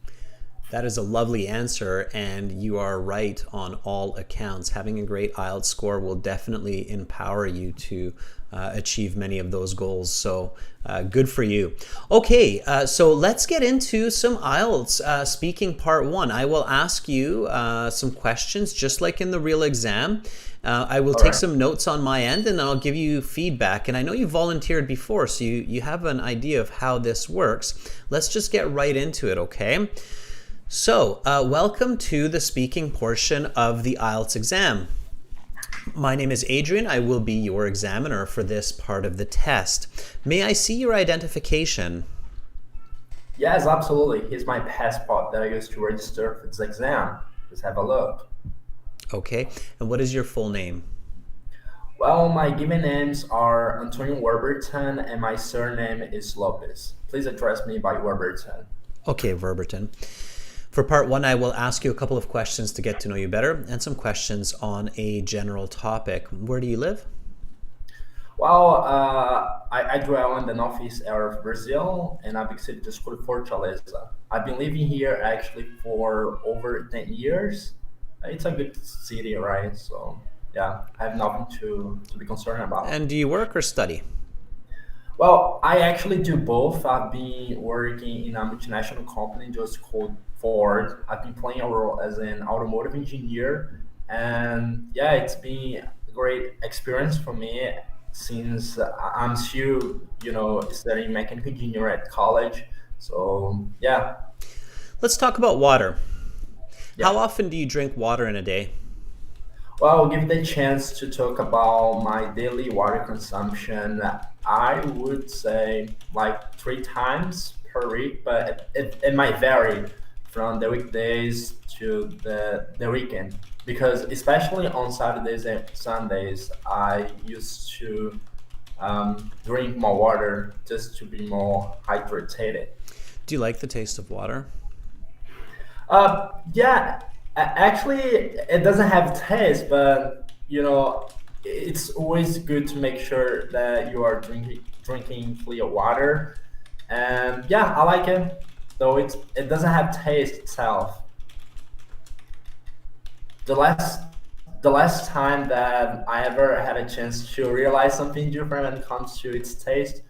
That is a lovely answer, and you are right on all accounts. Having a great IELTS score will definitely empower you to achieve many of those goals. So good for you. Okay, so let's get into some IELTS speaking part one. I will ask you some questions just like in the real exam. I will All take right. some notes on my end and I'll give you feedback. And I know you volunteered before, so you have an idea of how this works. Let's just get right into it, okay? So, welcome to the speaking portion of the IELTS exam. My name is Adrian. I will be your examiner for this part of the test. May I see your identification? Yes, absolutely. Here's my passport that I used to register for this exam. Just have a look. Okay, and what is your full name? Well, my given names are Antonio Warburton and my surname is Lopez. Please address me by Warburton. Okay, Verberton. For part one, I will ask you a couple of questions to get to know you better and some questions on a general topic. Where do you live? Well, I dwell in the northeast area of Brazil and I visited the school of Fortaleza. I've been living here actually for over 10 years. It's a good city, right? So, yeah, I have nothing to be concerned about. And do you work or study? Well, I actually do both. I've been working in a multinational company just called Ford. I've been playing a role as an automotive engineer, and yeah, it's been a great experience for me since I'm still, studying mechanical engineer at college. So yeah, Let's talk about water. How yeah. often do you drink water in a day? Well, I'll give the chance to talk about my daily water consumption. I would say like 3 times per week, but it might vary from the weekdays to the weekend because especially on Saturdays and Sundays, I used to drink more water just to be more hydrated. Do you like the taste of water? Yeah, actually, it doesn't have taste, but it's always good to make sure that you are drinking clear water. And yeah, I like it, though it doesn't have taste itself. The last the last time that I ever had a chance to realize something different when it comes to its taste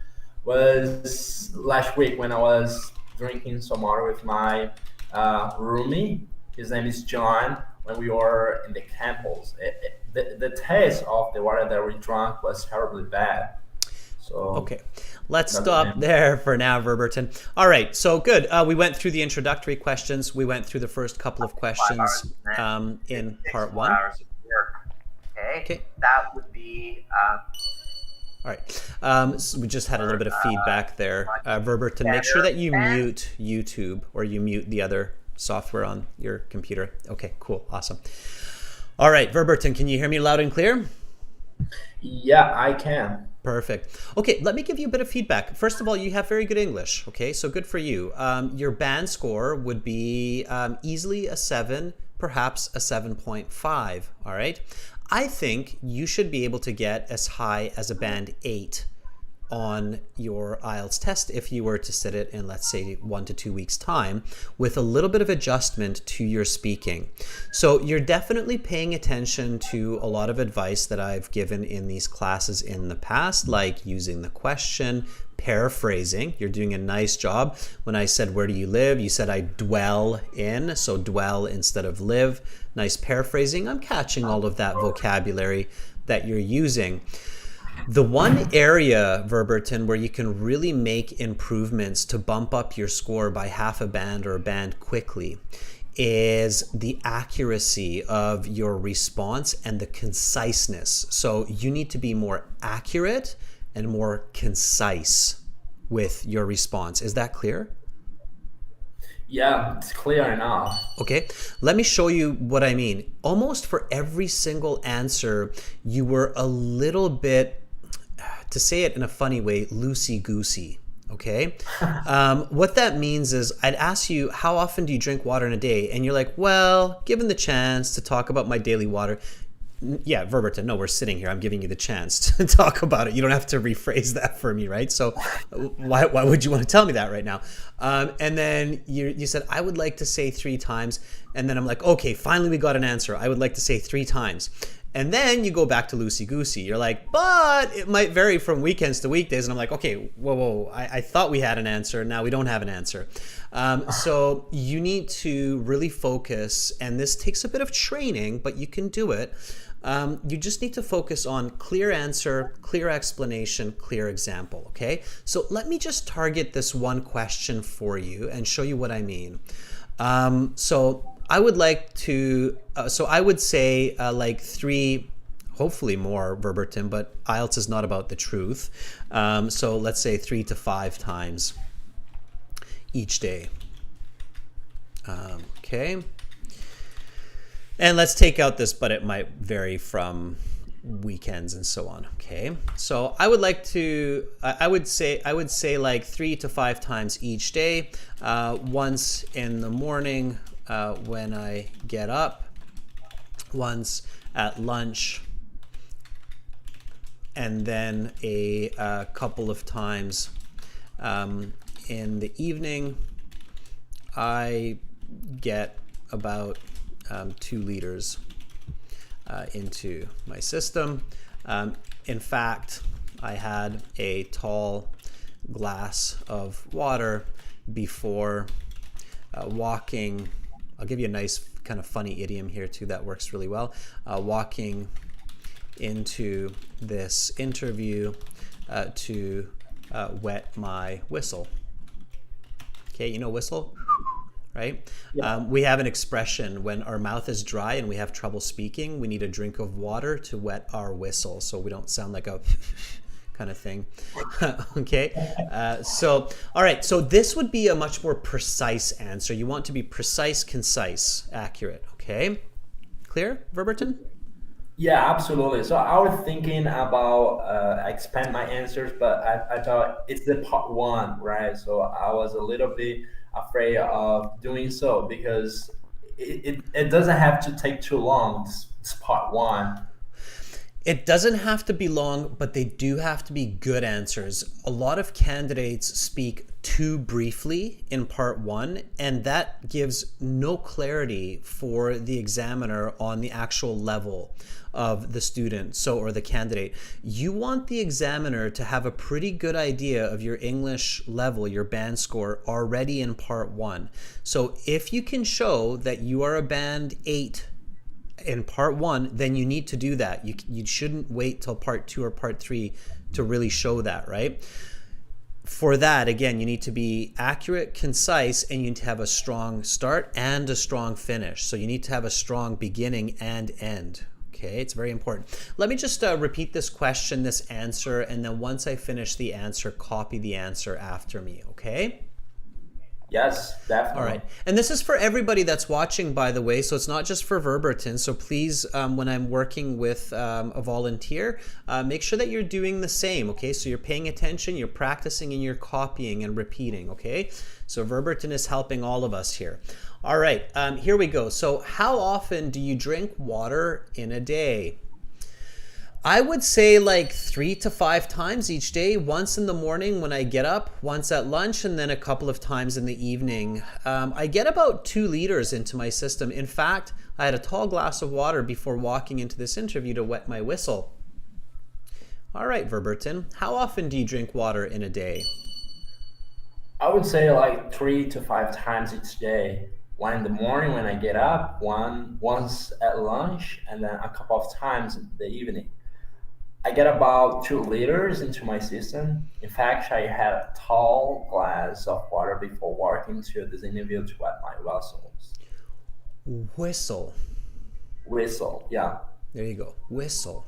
was last week when I was drinking some water with my roomie. His name is John. When we were in the campus, the taste of the water that we drank was terribly bad. So Okay, let's that's the stop name. there for now, Verberton. All right, so good. We went through the introductory questions. We went through the first couple of questions in part one. Hours of work. Okay, Okay, that would be all right. So we just had a little bit of feedback there. Verberton, make sure better that you than mute YouTube or you mute the other software on your computer. Okay, cool, awesome. All right, Verberton, can you hear me loud and clear? Yeah, I can. Perfect. Okay, let me give you a bit of feedback. First of all, you have very good English. Okay, so good for you. Your band score would be easily a 7, perhaps a 7.5. All right. I think you should be able to get as high as a band 8 on your IELTS test if you were to sit it in, let's say, 1 to 2 weeks' time with a little bit of adjustment to your speaking. So you're definitely paying attention to a lot of advice that I've given in these classes in the past, like using the question, paraphrasing. You're doing a nice job. When I said, where do you live? You said, I dwell in. So dwell instead of live. Nice paraphrasing. I'm catching all of that vocabulary that you're using. The one area, Verberton, where you can really make improvements to bump up your score by half a band or a band quickly is the accuracy of your response and the conciseness. So you need to be more accurate and more concise with your response. Is that clear? Yeah, it's clear enough. Okay, let me show you what I mean. Almost for every single answer, you were a little bit to say it in a funny way, loosey-goosey. Okay. What that means is I'd ask you, how often do you drink water in a day? And you're like, well, given the chance to talk about my daily water. Yeah, Verberton, no, we're sitting here. I'm giving you the chance to talk about it. You don't have to rephrase that for me, right? So why would you want to tell me that right now? And then you said, I would like to say 3 times. And then I'm like, okay, finally we got an answer. I would like to say 3 times. And then you go back to loosey-goosey. You're like, but it might vary from weekends to weekdays. And I'm like, okay, whoa. I thought we had an answer. Now we don't have an answer. So you need to really focus. And this takes a bit of training, but you can do it. You just need to focus on clear answer, clear explanation, clear example, okay? So let me just target this one question for you and show you what I mean. So I would like to, I would say like 3, hopefully more, Verberton, but IELTS is not about the truth. So let's say 3 to 5 times each day. Okay. And let's take out this, but it might vary from weekends and so on. Okay. So I would like to, I would say like 3 to 5 times each day. Once in the morning when I get up, once at lunch, and then a couple of times in the evening. I get about 2 liters into my system. In fact, I had a tall glass of water before walking. I'll give you a nice kind of funny idiom here too that works really well. Walking into this interview to wet my whistle. Okay, you know whistle? Right? Yeah. We have an expression when our mouth is dry and we have trouble speaking, we need a drink of water to wet our whistle so we don't sound like a kind of thing. Okay, all right, so this would be a much more precise answer. You want to be precise, concise, accurate, okay? Clear, Verberton? Yeah, absolutely. So I was thinking about expand my answers, but I thought it's the part 1, right? So I was a little bit afraid of doing so because it doesn't have to take too long. It's part 1. It doesn't have to be long, but they do have to be good answers. A lot of candidates speak too briefly in part 1, and that gives no clarity for the examiner on the actual level of the student, or the candidate. You want the examiner to have a pretty good idea of your English level, your band score, already in part 1. So if you can show that you are a band 8 in part 1, then you need to do that. You shouldn't wait till part 2 or part 3 to really show that, right? For that, again, you need to be accurate, concise, and you need to have a strong start and a strong finish. So you need to have a strong beginning and end. Okay, it's very important. Let me just repeat this question, this answer, and then once I finish the answer, copy the answer after me, okay? Yes, definitely. All right. And this is for everybody that's watching, by the way. So it's not just for Verberton. So please, when I'm working with a volunteer, make sure that you're doing the same. Okay. So you're paying attention, you're practicing, and you're copying and repeating. Okay. So Verberton is helping all of us here. All right. Here we go. So how often do you drink water in a day? I would say like 3 to 5 times each day, once in the morning when I get up, once at lunch, and then a couple of times in the evening. I get about 2 liters into my system. In fact, I had a tall glass of water before walking into this interview to wet my whistle. All right, Verberton, how often do you drink water in a day? I would say like 3 to 5 times each day. One in the morning when I get up, once at lunch, and then a couple of times in the evening. I get about 2 liters into my system. In fact, I had a tall glass of water before walking to this interview to wet my whistles. Whistle, yeah. There you go. Whistle.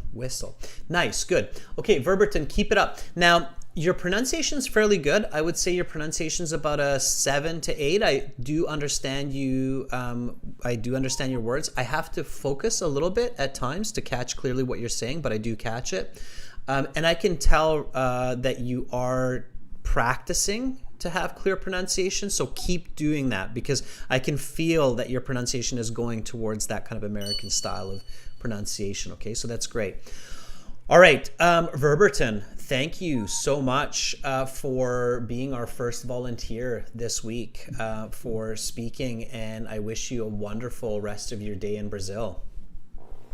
Nice, good. Okay, Verberton, keep it up. Now, your pronunciation's fairly good. I would say your pronunciation's about a 7 to 8. I do understand you. I do understand your words. I have to focus a little bit at times to catch clearly what you're saying, but I do catch it. And I can tell that you are practicing to have clear pronunciation. So keep doing that, because I can feel that your pronunciation is going towards that kind of American style of pronunciation. Okay, so that's great. All right, Verberton, thank you so much for being our first volunteer this week for speaking, and I wish you a wonderful rest of your day in Brazil.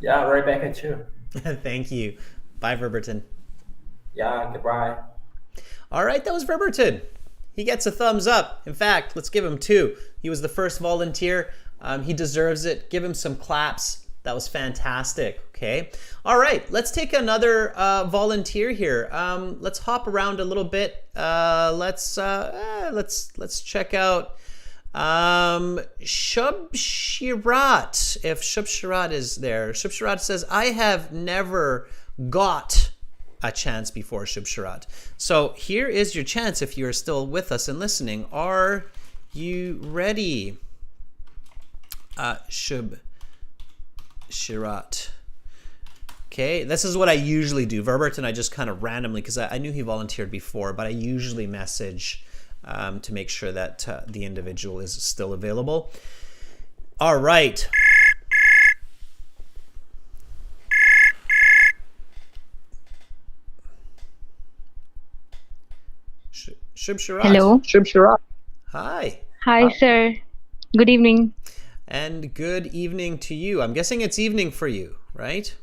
Yeah, right back at you. Thank you. Bye, Verberton. Yeah, goodbye. All right, that was Verberton. He gets a thumbs up. In fact, let's give him 2. He was the first volunteer. He deserves it. Give him some claps. That was fantastic. Okay. All right, let's take another volunteer here. Let's hop around a little bit. Let's check out Shubshirat. If Shubshirat is there, Shubshirat says, "I have never got a chance before, Shubshirat." So here is your chance if you're still with us and listening. Are you ready? Shubshirat. Okay, this is what I usually do. Verberton, I just kind of randomly, because I knew he volunteered before, but I usually message to make sure that the individual is still available. All right. Shubshirat. Hello. Shubshirat. Hi. Hi, sir. Good evening. And good evening to you. I'm guessing it's evening for you, right?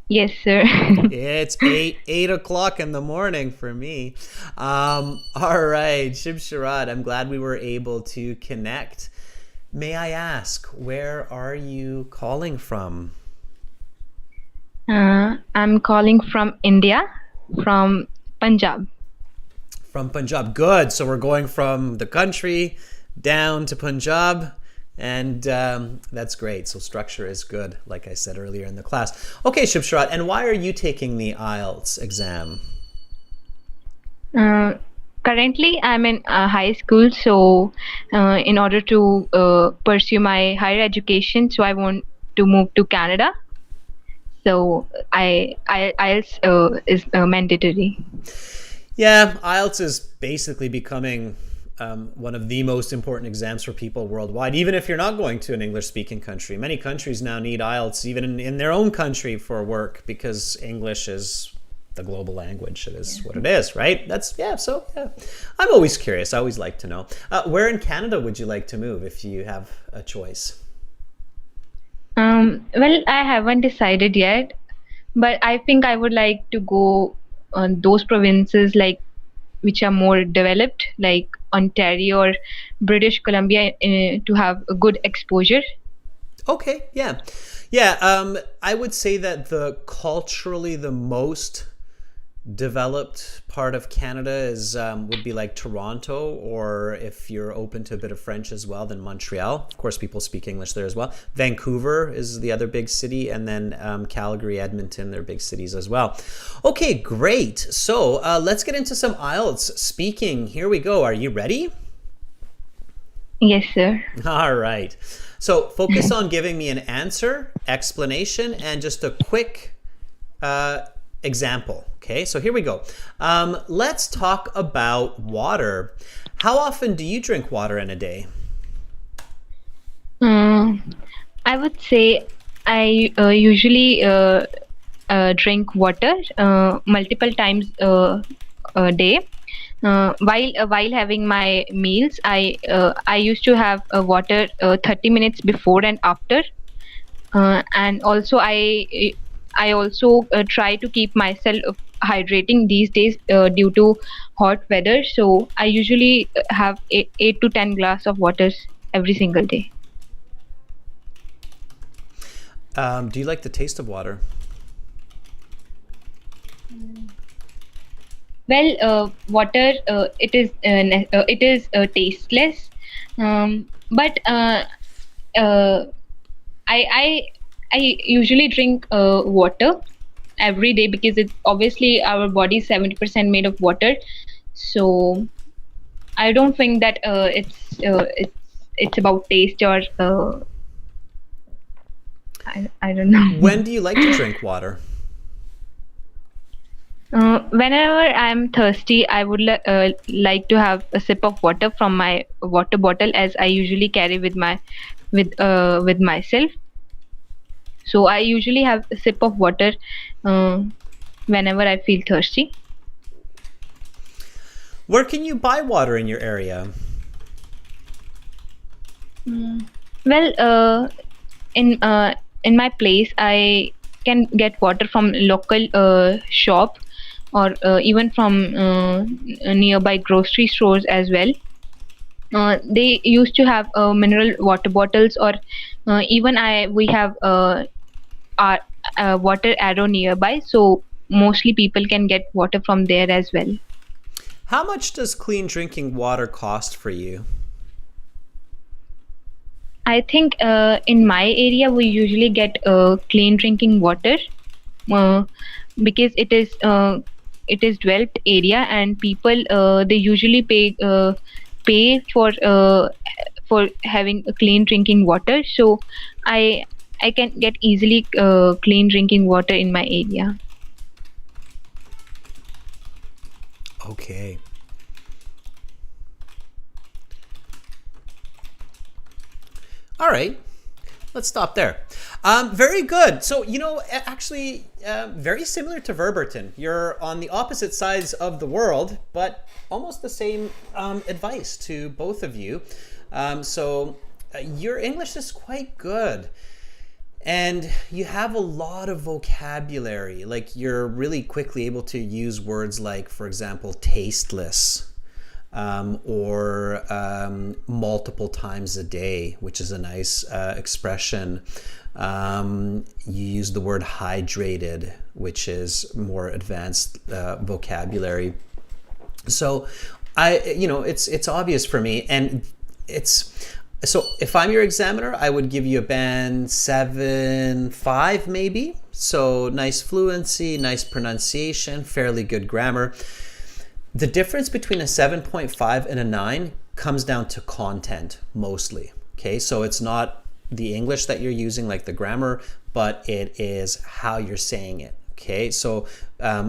Yes, sir. It's 8 o'clock in the morning for me. All right, Shubshirat, I'm glad we were able to connect. May I ask, where are you calling from? I'm calling from India, from Punjab. From Punjab. Good. So we're going from the country down to Punjab. And that's great. So structure is good, like I said earlier in the class. Okay, Shubshirat, and why are you taking the Ielts exam? Currently, I'm in high school, so in order to pursue my higher education, so I want to move to Canada. So IELTS is mandatory. Yeah, Ielts is basically becoming one of the most important exams for people worldwide, even if you're not going to an English-speaking country. Many countries now need Ielts, even in their own country, for work, because English is the global language. It is what it is, right? So I'm always curious. I always like to know. Where in Canada would you like to move if you have a choice? Well, I haven't decided yet, but I think I would like to go on those provinces which are more developed, like Ontario or British Columbia, to have a good exposure. Okay, yeah. I would say that culturally the most developed part of Canada is would be like Toronto, or if you're open to a bit of French as well, then Montreal. Of course, people speak English there as well. Vancouver is the other big city, and then Calgary, Edmonton, they're big cities as well. Okay, great. So let's get into some Ielts speaking. Here we go. Are you ready? Yes, sir. All right. So focus on giving me an answer, explanation, and just a quick example. Okay, so here we go. Let's talk about water. How often do you drink water in a day? I would say I usually drink water multiple times a day. While having my meals, I used to have water 30 minutes before and after, and also I also try to keep myself hydrating these days due to hot weather. So I usually have 8 to 10 glass of water every single day. Do you like the taste of water? Well, water it is tasteless, but I usually drink water every day because it's obviously our body is 70% made of water. So I don't think that it's about taste or I don't know. When do you like to drink water? Whenever I'm thirsty, I would like to have a sip of water from my water bottle, as I usually carry with myself. So I usually have a sip of water uh, whenever I feel thirsty. Where can you buy water in your area? Well, in my place, I can get water from local shop, or even from nearby grocery stores as well. They used to have mineral water bottles, or even I we have our water arrow nearby, so mostly people can get water from there as well. How much does clean drinking water cost for you? I think in my area we usually get clean drinking water, uh, because it is developed area, and people they usually pay for having a clean drinking water. So I I can get easily clean drinking water in my area. Okay. All right. Let's stop there. Very good. So, actually, very similar to Verberton. You're on the opposite sides of the world, but almost the same advice to both of you. Your English is quite good. And you have a lot of vocabulary. Like, you're really quickly able to use words like, for example, tasteless. Or multiple times a day, which is a nice expression. You use the word hydrated, which is more advanced vocabulary. So, it's obvious for me, and so if I'm your examiner, I would give you a band 7.5 maybe. So nice fluency, nice pronunciation, fairly good grammar. The difference between a 7.5 and a 9 comes down to content mostly. Okay, so it's not the English that you're using, like the grammar, but it is how you're saying it. Okay, so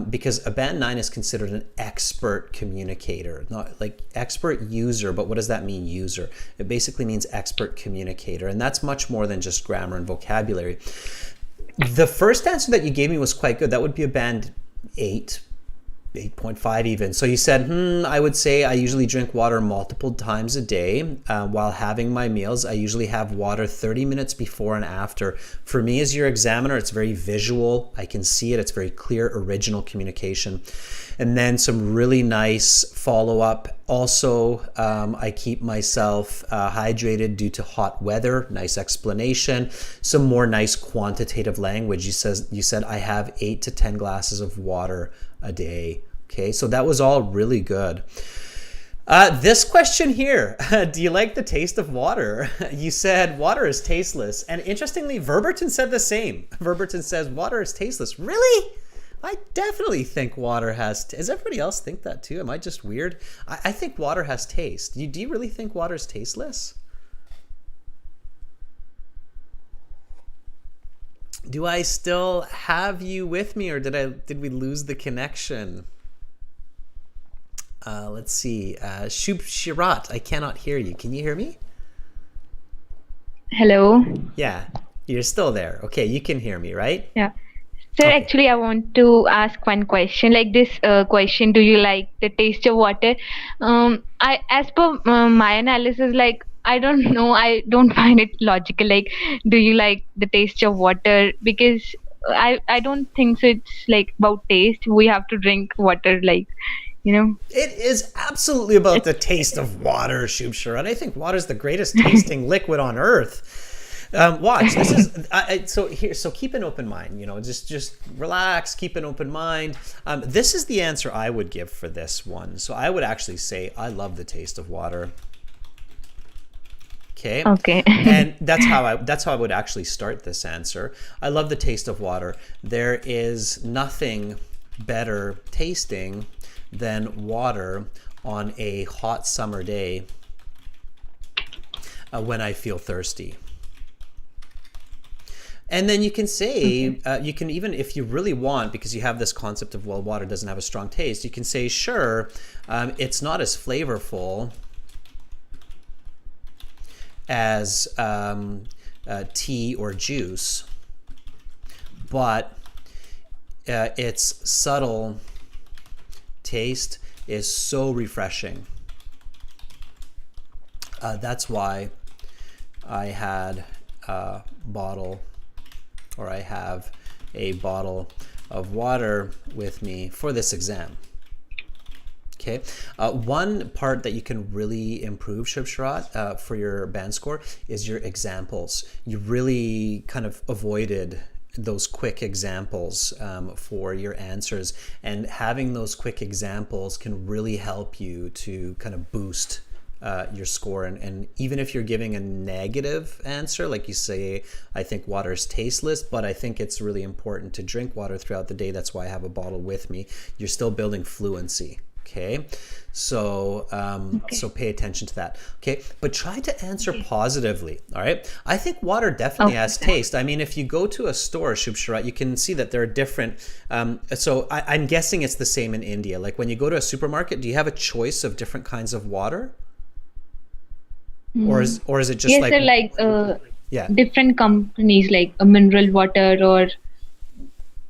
because a band 9 is considered an expert communicator, not like expert user, but what does that mean, user? It basically means expert communicator, and that's much more than just grammar and vocabulary. The first answer that you gave me was quite good. That would be a band 8. 8.5 even. So you said, I would say I usually drink water multiple times a day while having my meals. I usually have water 30 minutes before and after. For me as your examiner, it's very visual. I can see it. It's very clear, original communication. And then some really nice follow-up. Also, I keep myself hydrated due to hot weather. Nice explanation. Some more nice quantitative language. You said I have 8 to 10 glasses of water a day. Okay, so that was all really good. This question here, do you like the taste of water? You said water is tasteless. And interestingly, Verberton said the same. Verberton says water is tasteless. Really? I definitely think water has... Does everybody else think that too? Am I just weird? I think water has taste. Do you really think water is tasteless? Do I still have you with me, or did we lose the connection? Let's see. Shub Shirat, I cannot hear you. Can you hear me? Hello. Yeah, you're still there. Okay, you can hear me, right? Yeah. Sir, Okay. actually, I want to ask one question. Like this question, do you like the taste of water? As per my analysis, like I don't know, I don't find it logical. Like, do you like the taste of water? Because I don't think so. It's like about taste. We have to drink water, like, you know. It is absolutely about the taste of water, Shub Shirat. I think water is the greatest tasting liquid on earth. Watch. This is so keep an open mind. Just relax. Keep an open mind. This is the answer I would give for this one. So I would actually say I love the taste of water. Okay. Okay. And that's how I would actually start this answer. I love the taste of water. There is nothing better tasting than water on a hot summer day when I feel thirsty. And then you can say, you can even, if you really want, because you have this concept of, well, water doesn't have a strong taste, you can say, sure, it's not as flavorful as tea or juice, but its subtle taste is so refreshing. That's why I had a bottle, or I have a bottle of water with me for this exam. Okay, one part that you can really improve, Shubshrat, for your band score is your examples. You really kind of avoided those quick examples for your answers, and having those quick examples can really help you to kind of boost your score. And even if you're giving a negative answer, like you say, I think water is tasteless, but I think it's really important to drink water throughout the day, that's why I have a bottle with me, you're still building fluency. Okay, so so pay attention to that. Okay, but try to answer positively. All right, I think water definitely has taste. I mean, if you go to a store, Shubshrat, you can see that there are different. So I'm guessing it's the same in India. Like when you go to a supermarket, do you have a choice of different kinds of water, or is it just yes, like sir, different companies like a mineral water, or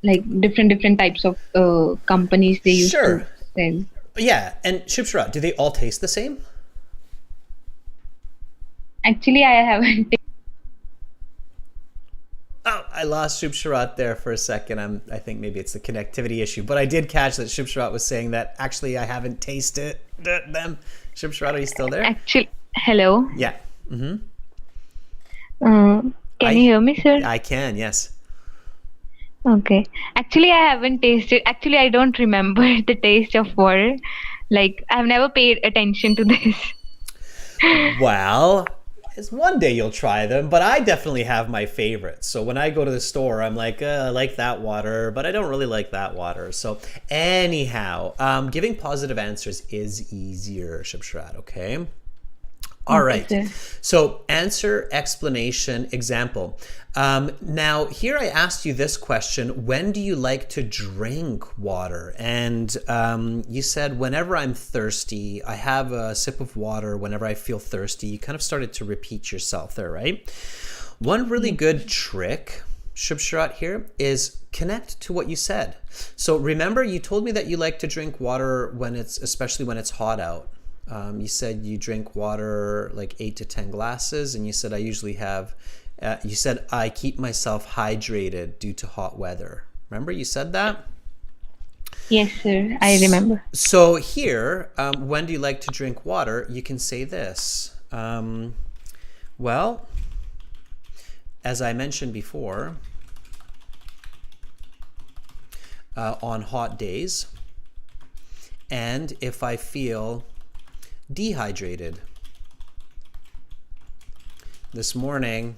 like different types of companies they used Sure. to sell. Yeah, and Shubshrat, do they all taste the same? Actually, I haven't. Oh, I lost Shubshrat there for a second. I think maybe it's the connectivity issue, but I did catch that Shubshrat was saying that actually I haven't tasted them. Shubshrat, are you still there? Actually, hello. Yeah. Can you hear me, sir? I can, yes. Okay. Actually, I haven't tasted. Actually, I don't remember the taste of water. Like, I've never paid attention to this. Well, one day you'll try them, but I definitely have my favorites. So when I go to the store, I'm like, I like that water, but I don't really like that water. So anyhow, giving positive answers is easier, Shubshrat, okay? All right. Okay, So answer, explanation, example. Now, here I asked you this question: when do you like to drink water? And you said, whenever I'm thirsty, I have a sip of water whenever I feel thirsty. You kind of started to repeat yourself there, right? One really good trick, Shubshrat, here is connect to what you said. So remember, you told me that you like to drink water especially when it's hot out. You said you drink water like 8 to 10 glasses, and you said I usually have, you said I keep myself hydrated due to hot weather. Remember you said that? Yes, sir. I remember. So here, when do you like to drink water? You can say this. Well, as I mentioned before, on hot days, and if I feel dehydrated. This morning,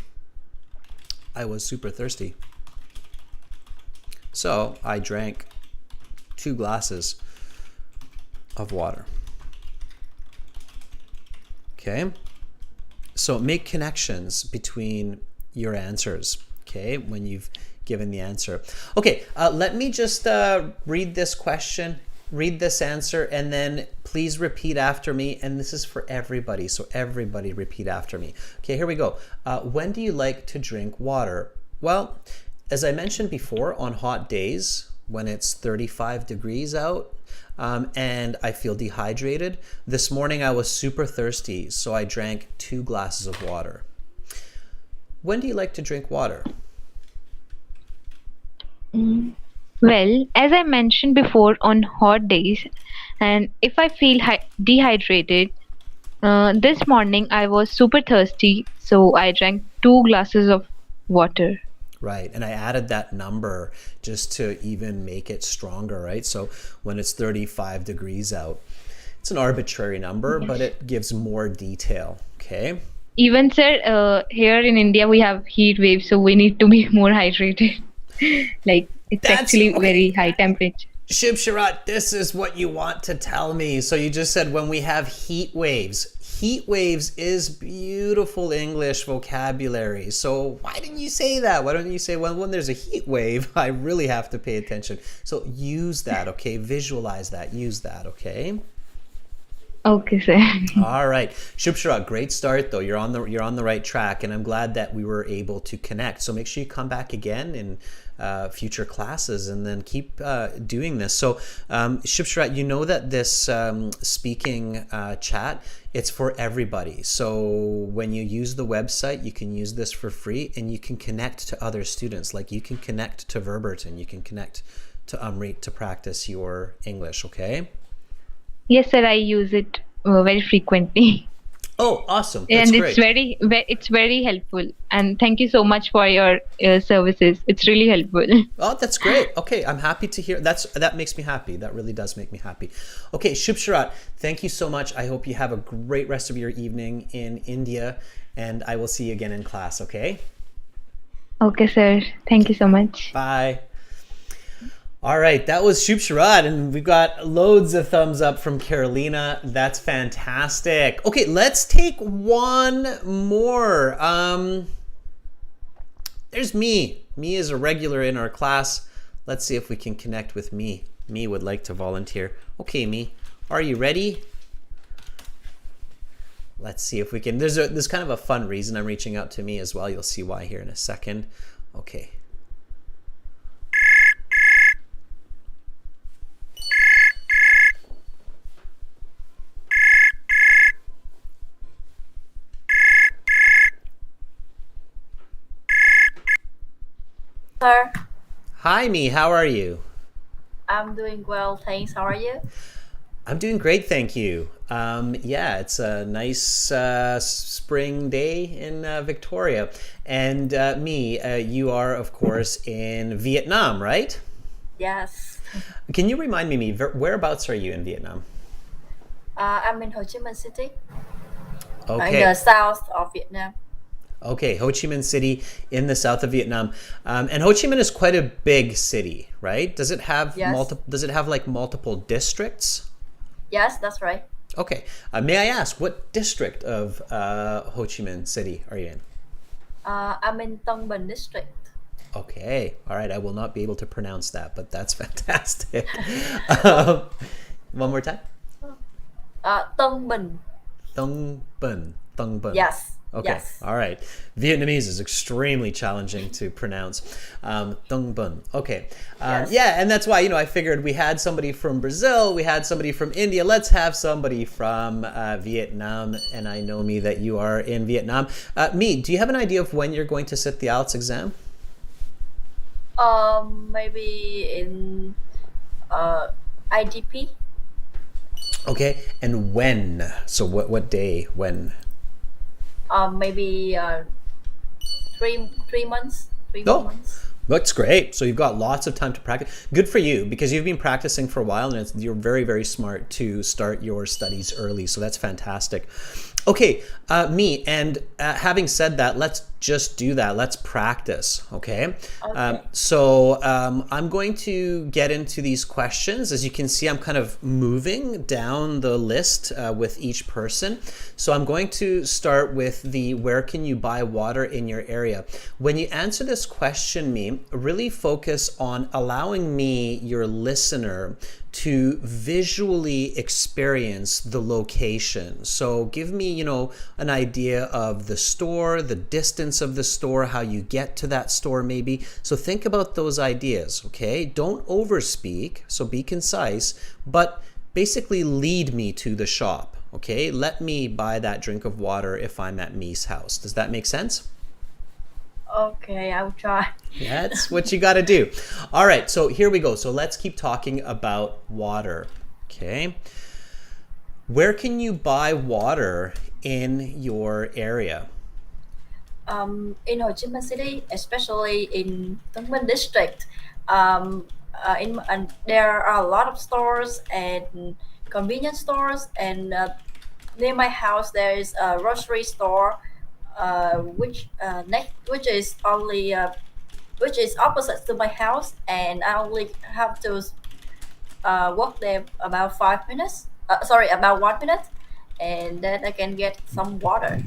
I was super thirsty. So I drank 2 glasses of water. Okay? So make connections between your answers, okay, when you've given the answer. Okay, let me just read this question, read this answer, and then please repeat after me. And this is for everybody, so everybody repeat after me. Okay, here we go. When do you like to drink water? Well, as I mentioned before, on hot days when it's 35 degrees out and I feel dehydrated. This morning I was super thirsty, so I drank 2 glasses of water. When do you like to drink water? Well, as I mentioned before, on hot days, and if I feel dehydrated, this morning I was super thirsty, so I drank 2 glasses of water. Right, and I added that number just to even make it stronger, right? So when it's 35 degrees out, it's an arbitrary number, but it gives more detail, okay? Even, sir, here in India we have heat waves, so we need to be more hydrated. Like, it's actually very high temperature. Shubshrat, this is what you want to tell me. So you just said when we have heat waves. heat waves is beautiful English vocabulary. So why didn't you say that? Why don't you say, well, when there's a heat wave, I really have to pay attention. So use that, okay? Visualize that. Use that, okay? Okay, sir. All right, Shubhshara, great start though. You're on the right track, and I'm glad that we were able to connect. So make sure you come back again in future classes, and then keep doing this. So Shubhshara, you know that this speaking chat, it's for everybody. So when you use the website, you can use this for free, and you can connect to other students. Like you can connect to Verberton, you can connect to Amrit to practice your English. Okay. Yes, sir. I use it very frequently. Oh, awesome! That's And great. it's very helpful. And thank you so much for your services. It's really helpful. Oh, that's great. Okay, I'm happy to hear. That makes me happy. That really does make me happy. Okay, Shubhsharat, thank you so much. I hope you have a great rest of your evening in India, and I will see you again in class. Okay. Okay, sir. Thank you so much. Bye. All right, that was Shubhsharat, and we've got loads of thumbs up from Carolina. That's fantastic. Okay, let's take one more. There's me. Me is a regular in our class. Let's see if we can connect with me. Me would like to volunteer. Okay, me, are you ready? Let's see if we can. There's kind of a fun reason I'm reaching out to me as well. You'll see why here in a second. Okay. Sir, Hi, me. How are you? I'm doing well, thanks. How are you? I'm doing great, thank you. Yeah, it's a nice spring day in Victoria. And me, you are, of course, in Vietnam, right? Yes. Can you remind me, whereabouts are you in Vietnam? I'm in Ho Chi Minh City, in Okay. the south of Vietnam. Okay, Ho Chi Minh City in the south of Vietnam. And Ho Chi Minh is quite a big city, right? Does it have Yes. does it have like multiple districts? Yes, that's right. Okay. May I ask, what district of Ho Chi Minh City are you in? I'm in Tân Bình district. Okay. All right. I will not be able to pronounce that, but that's fantastic. One more time. Tân Bình. Thong Bun. Thong Bun. Yes. Okay. Yes. All right. Vietnamese is extremely challenging to pronounce. Thong Bun. Okay. Yes. Yeah, and that's why, I figured we had somebody from Brazil, we had somebody from India. Let's have somebody from Vietnam. And I know, me, that you are in Vietnam. Me, do you have an idea of when you're going to sit the Ielts exam? Maybe in IDP. Okay. And when? So what day? When? Maybe 3 months. 3 Oh. months. That's great. So you've got lots of time to practice. Good for you, because you've been practicing for a while, and you're very, very smart to start your studies early. So that's fantastic. Okay, me, and having said that, let's just do that. Let's practice, okay? Okay. So I'm going to get into these questions. As you can see, I'm kind of moving down the list with each person. So I'm going to start with the where can you buy water in your area. When you answer this question, me, really focus on allowing me, your listener, to visually experience the location. So give me, an idea of the store, the distance of the store, how you get to that store maybe. So think about those ideas, okay? Don't overspeak, so be concise, but basically lead me to the shop, okay? Let me buy that drink of water if I'm at me's house. Does that make sense? Okay, I'll try. That's what you got to do. All right, so here we go. So let's keep talking about water. Okay. Where can you buy water in your area? In Ho Chi Minh City, especially in Tân Bình district, and there are a lot of stores and convenience stores, and near my house there is a grocery store, which is only which is opposite to my house, and I only have to walk there about 5 minutes. Sorry, about 1 minute, and then I can get some water.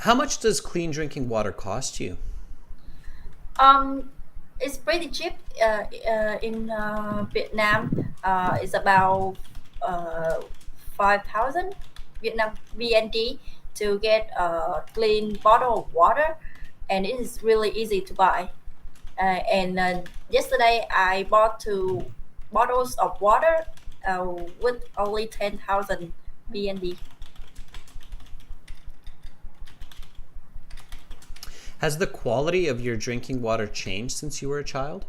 How much does clean drinking water cost you? It's pretty cheap. In Vietnam, it's about 5,000 Vietnam VND to get a clean bottle of water, and it is really easy to buy. And yesterday I bought 2 bottles of water with only 10,000 VND. Has the quality of your drinking water changed since you were a child?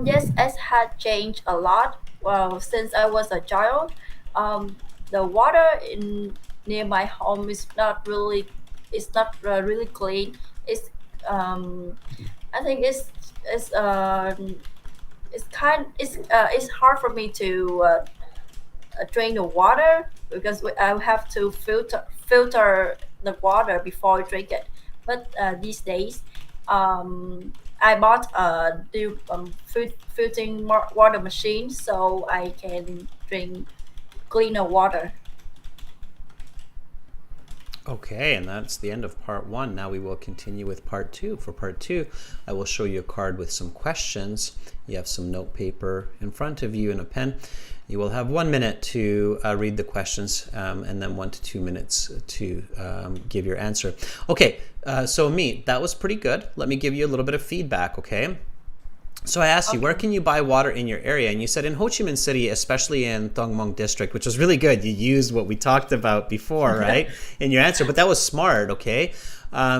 Yes, it had changed a lot. Well, since I was a child, um, the water in near my home is not really, really clean. It's um, I think it's hard for me to drain the water because I have to filter the water before I drink it. But these days, I bought a new filtering water machine so I can drink cleaner water. Okay, and that's the end of part 1. Now we will continue with part 2. For part 2, I will show you a card with some questions. You have some note paper in front of you and a pen. You will have 1 minute to read the questions and then 1 to 2 minutes to give your answer. Okay, so me, that was pretty good. Let me give you a little bit of feedback, okay? So I asked you, where can you buy water in your area? And you said in Ho Chi Minh City, especially in Thong Muong district, which was really good. You used what we talked about before, right, in your answer. But that was smart, okay?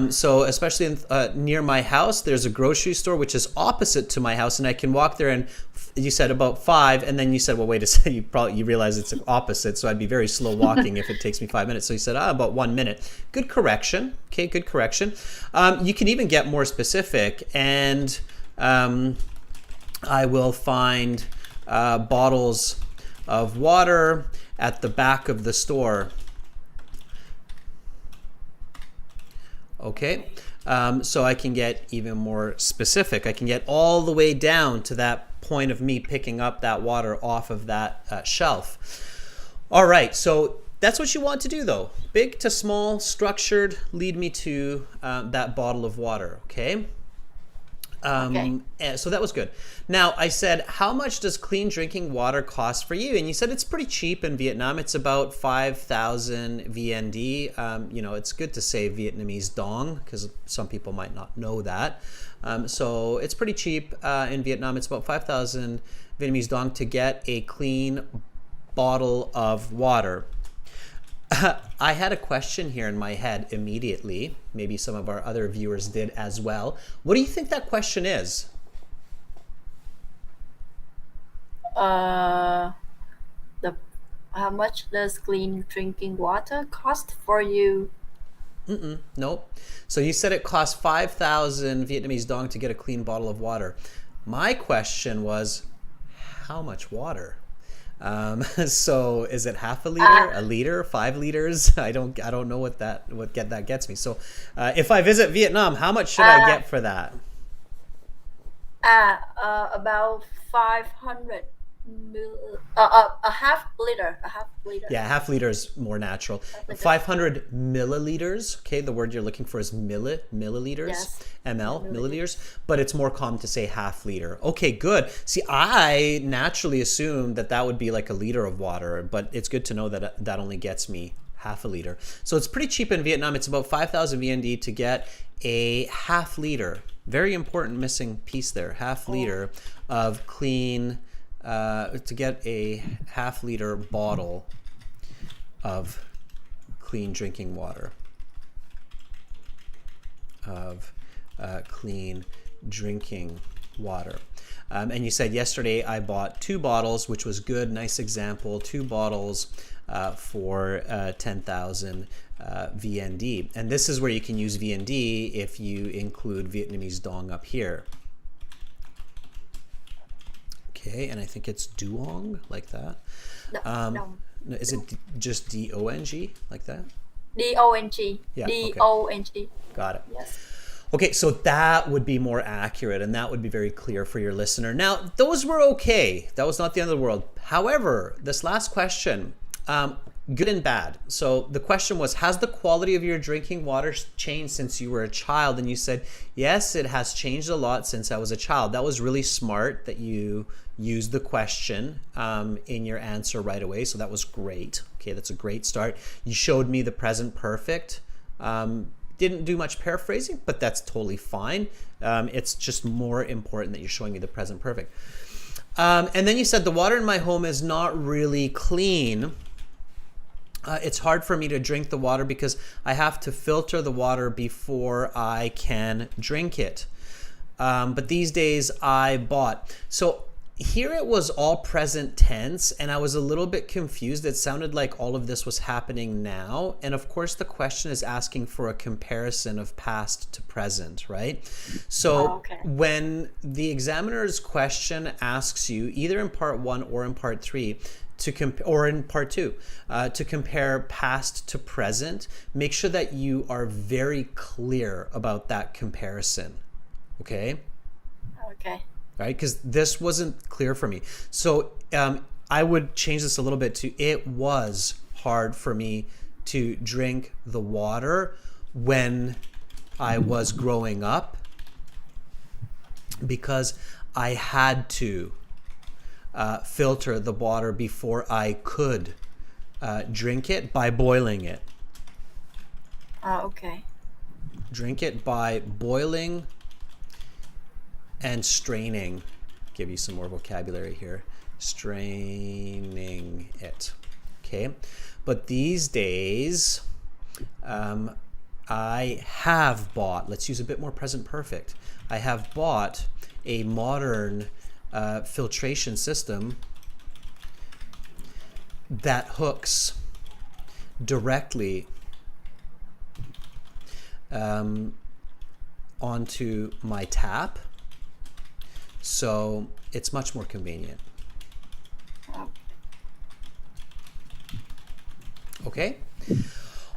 So especially near my house, there's a grocery store which is opposite to my house, and I can walk there. And you said about 5, and then you said, well, wait a second. You realize it's opposite, so I'd be very slow walking if it takes me 5 minutes. So you said, about 1 minute. Good correction. Okay, good correction. You can even get more specific, and I will find bottles of water at the back of the store. Okay, so I can get even more specific. I can get all the way down to that point of me picking up that water off of that shelf. All right, so that's what you want to do though. Big to small, structured, lead me to that bottle of water, okay? So that was good. Now I said, how much does clean drinking water cost for you? And you said it's pretty cheap in Vietnam. It's about 5,000 VND. It's good to say Vietnamese dong because some people might not know that. So it's pretty cheap in Vietnam. It's about 5,000 Vietnamese dong to get a clean bottle of water. I had a question here in my head immediately. Maybe some of our other viewers did as well. What do you think that question is? The How much does clean drinking water cost for you? Nope. So you said it cost 5,000 Vietnamese dong to get a clean bottle of water. My question was, how much water? So is it half a liter, a liter, 5 liters? I don't know what that gets me. So if I visit Vietnam, how much should I get for that? About 500 a half liter. Yeah, half liter is more natural. 500 milliliters. Okay, the word you're looking for is milliliters. Yes. Milliliters, but it's more common to say half liter. Okay, good. See, I naturally assumed that would be like a liter of water, but it's good to know that that only gets me half a liter. So it's pretty cheap in Vietnam. It's about 5,000 VND to get a half liter. Very important missing piece there. Half liter of clean, to get a half liter bottle of clean drinking water. Clean drinking water. And you said yesterday I bought 2 bottles, which was good. Nice example. 2 bottles for 10,000 VND. And this is where you can use VND if you include Vietnamese dong up here. Okay, and I think it's duong, like that. No. Is it just D-O-N-G, like that? D-O-N-G. Yeah, D-O-N-G. Got it. Yes. Okay, so that would be more accurate and that would be very clear for your listener. Now, those were okay. That was not the end of the world. However, this last question, good and bad. So the question was, has the quality of your drinking water changed since you were a child? And you said, yes, it has changed a lot since I was a child. That was really smart that you used the question in your answer right away. So that was great. Okay, that's a great start. You showed me the present perfect. Didn't do much paraphrasing, but that's totally fine. It's just more important that you're showing me the present perfect. And then you said the water in my home is not really clean. It's hard for me to drink the water because I have to filter the water before I can drink it. But these days I bought. So here it was all present tense, and I was a little bit confused. It sounded like all of this was happening now. And of course, the question is asking for a comparison of past to present, right? So when the examiner's question asks you, either in part 1 or in part 3, or in part 2, to compare past to present, make sure that you are very clear about that comparison. Okay? Okay. Right? Because this wasn't clear for me. So I would change this a little bit to, it was hard for me to drink the water when I was growing up because I had to filter the water before I could drink it by boiling it. Okay. Drink it by boiling and straining. Give you some more vocabulary here. Straining it. Okay. But these days, I have bought, let's use a bit more present perfect. I have bought a modern filtration system that hooks directly onto my tap. So it's much more convenient. Okay?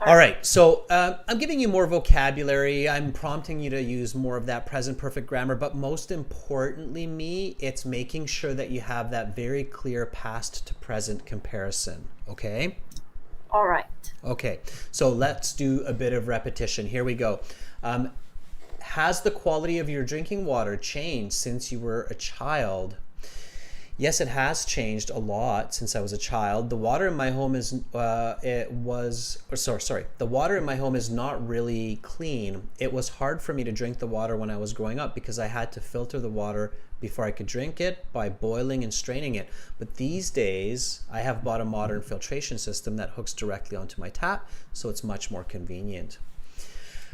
All right, so I'm giving you more vocabulary. I'm prompting you to use more of that present perfect grammar, but most importantly, it's making sure that you have that very clear past to present comparison, okay? All right. Okay, so let's do a bit of repetition. Here we go. Has the quality of your drinking water changed since you were a child? Yes, it has changed a lot since I was a child. The water in my home is the water in my home is not really clean. It was hard for me to drink the water when I was growing up because I had to filter the water before I could drink it by boiling and straining it. But these days, I have bought a modern filtration system that hooks directly onto my tap, so it's much more convenient.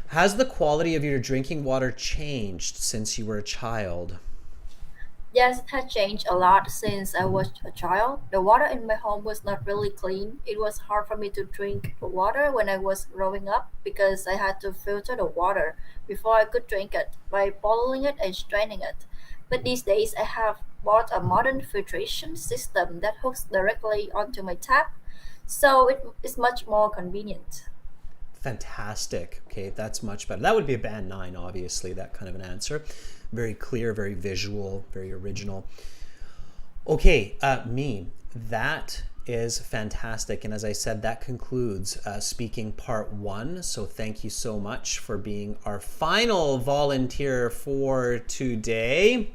Has the quality of your drinking water changed since you were a child? Yes, it has changed a lot since I was a child. The water in my home was not really clean. It was hard for me to drink water when I was growing up because I had to filter the water before I could drink it by boiling it and straining it. But these days, I have bought a modern filtration system that hooks directly onto my tap, so it is much more convenient. Fantastic. Okay, that's much better. That would be a band 9, obviously, that kind of an answer. Very clear, very visual, very original. Okay, me. That is fantastic. And as I said, that concludes speaking part 1. So thank you so much for being our final volunteer for today.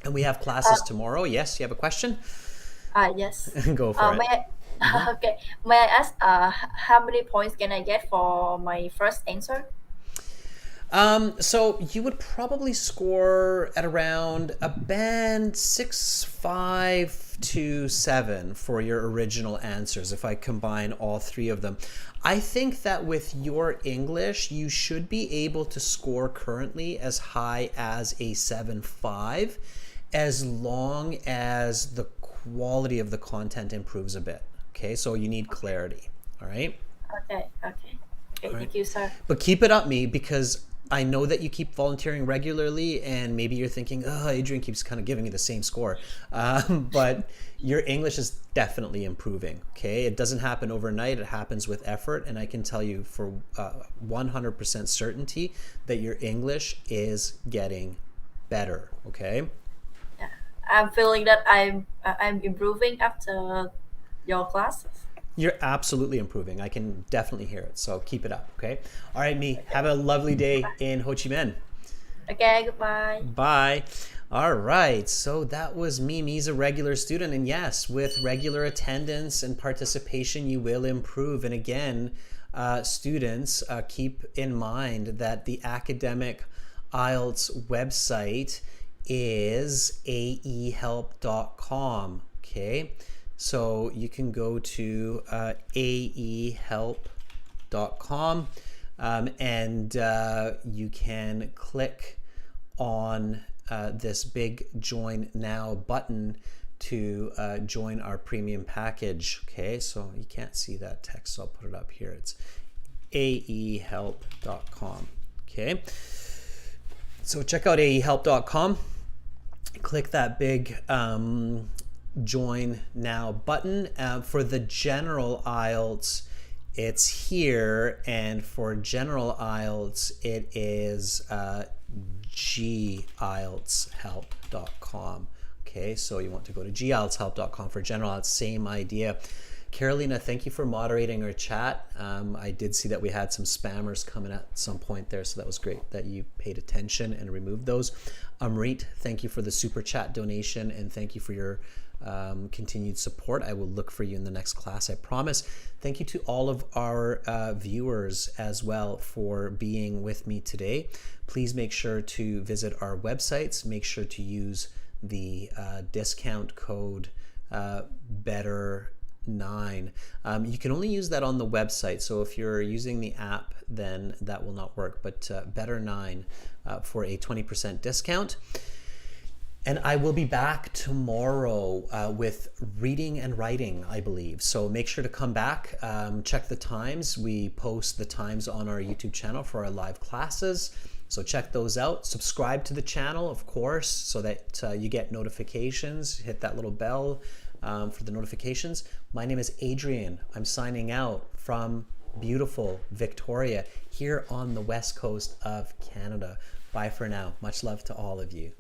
And we have classes tomorrow. Yes, you have a question? Yes. Go for it. Okay. May I ask how many points can I get for my first answer? So you would probably score at around a band 6, 5 to 7 for your original answers if I combine all 3 of them. I think that with your English, you should be able to score currently as high as a 7.5 as long as the quality of the content improves a bit. Okay, so you need clarity. All right? Okay, All right. thank you, sir. But keep it up, me, because I know that you keep volunteering regularly, and maybe you're thinking, oh, Adrian keeps kind of giving me the same score. But your English is definitely improving, okay? It doesn't happen overnight. It happens with effort. And I can tell you for 100% certainty that your English is getting better, okay? Yeah. I'm feeling that I'm improving after your classes. You're absolutely improving. I can definitely hear it. So keep it up, okay? All right, Me. Have a lovely day in Ho Chi Minh. Okay, goodbye. Bye. All right. So that was me. Me's a regular student. And yes, with regular attendance and participation, you will improve. And again, students, keep in mind that the academic IELTS website is aehelp.com. Okay. So you can go to aehelp.com and you can click on this big Join Now button to join our premium package. Okay, so you can't see that text, so I'll put it up here. It's aehelp.com. Okay, so check out aehelp.com. Click that big Join Now button. For the general IELTS, it's here, and for general IELTS, it is gieltshelp.com. Okay, so you want to go to gieltshelp.com for general IELTS, same idea. Carolina, thank you for moderating our chat. I did see that we had some spammers coming at some point there, so that was great that you paid attention and removed those. Amrit, thank you for the super chat donation, and thank you for your continued support. I will look for you in the next class, I promise. Thank you to all of our viewers as well for being with me today. Please make sure to visit our websites. Make sure to use the discount code BETTER9. You can only use that on the website, so if you're using the app, then that will not work, but BETTER9 for a 20% discount. And I will be back tomorrow with reading and writing, I believe. So make sure to come back, check the times. We post the times on our YouTube channel for our live classes. So check those out. Subscribe to the channel, of course, so that you get notifications. Hit that little bell for the notifications. My name is Adrian. I'm signing out from beautiful Victoria here on the west coast of Canada. Bye for now. Much love to all of you.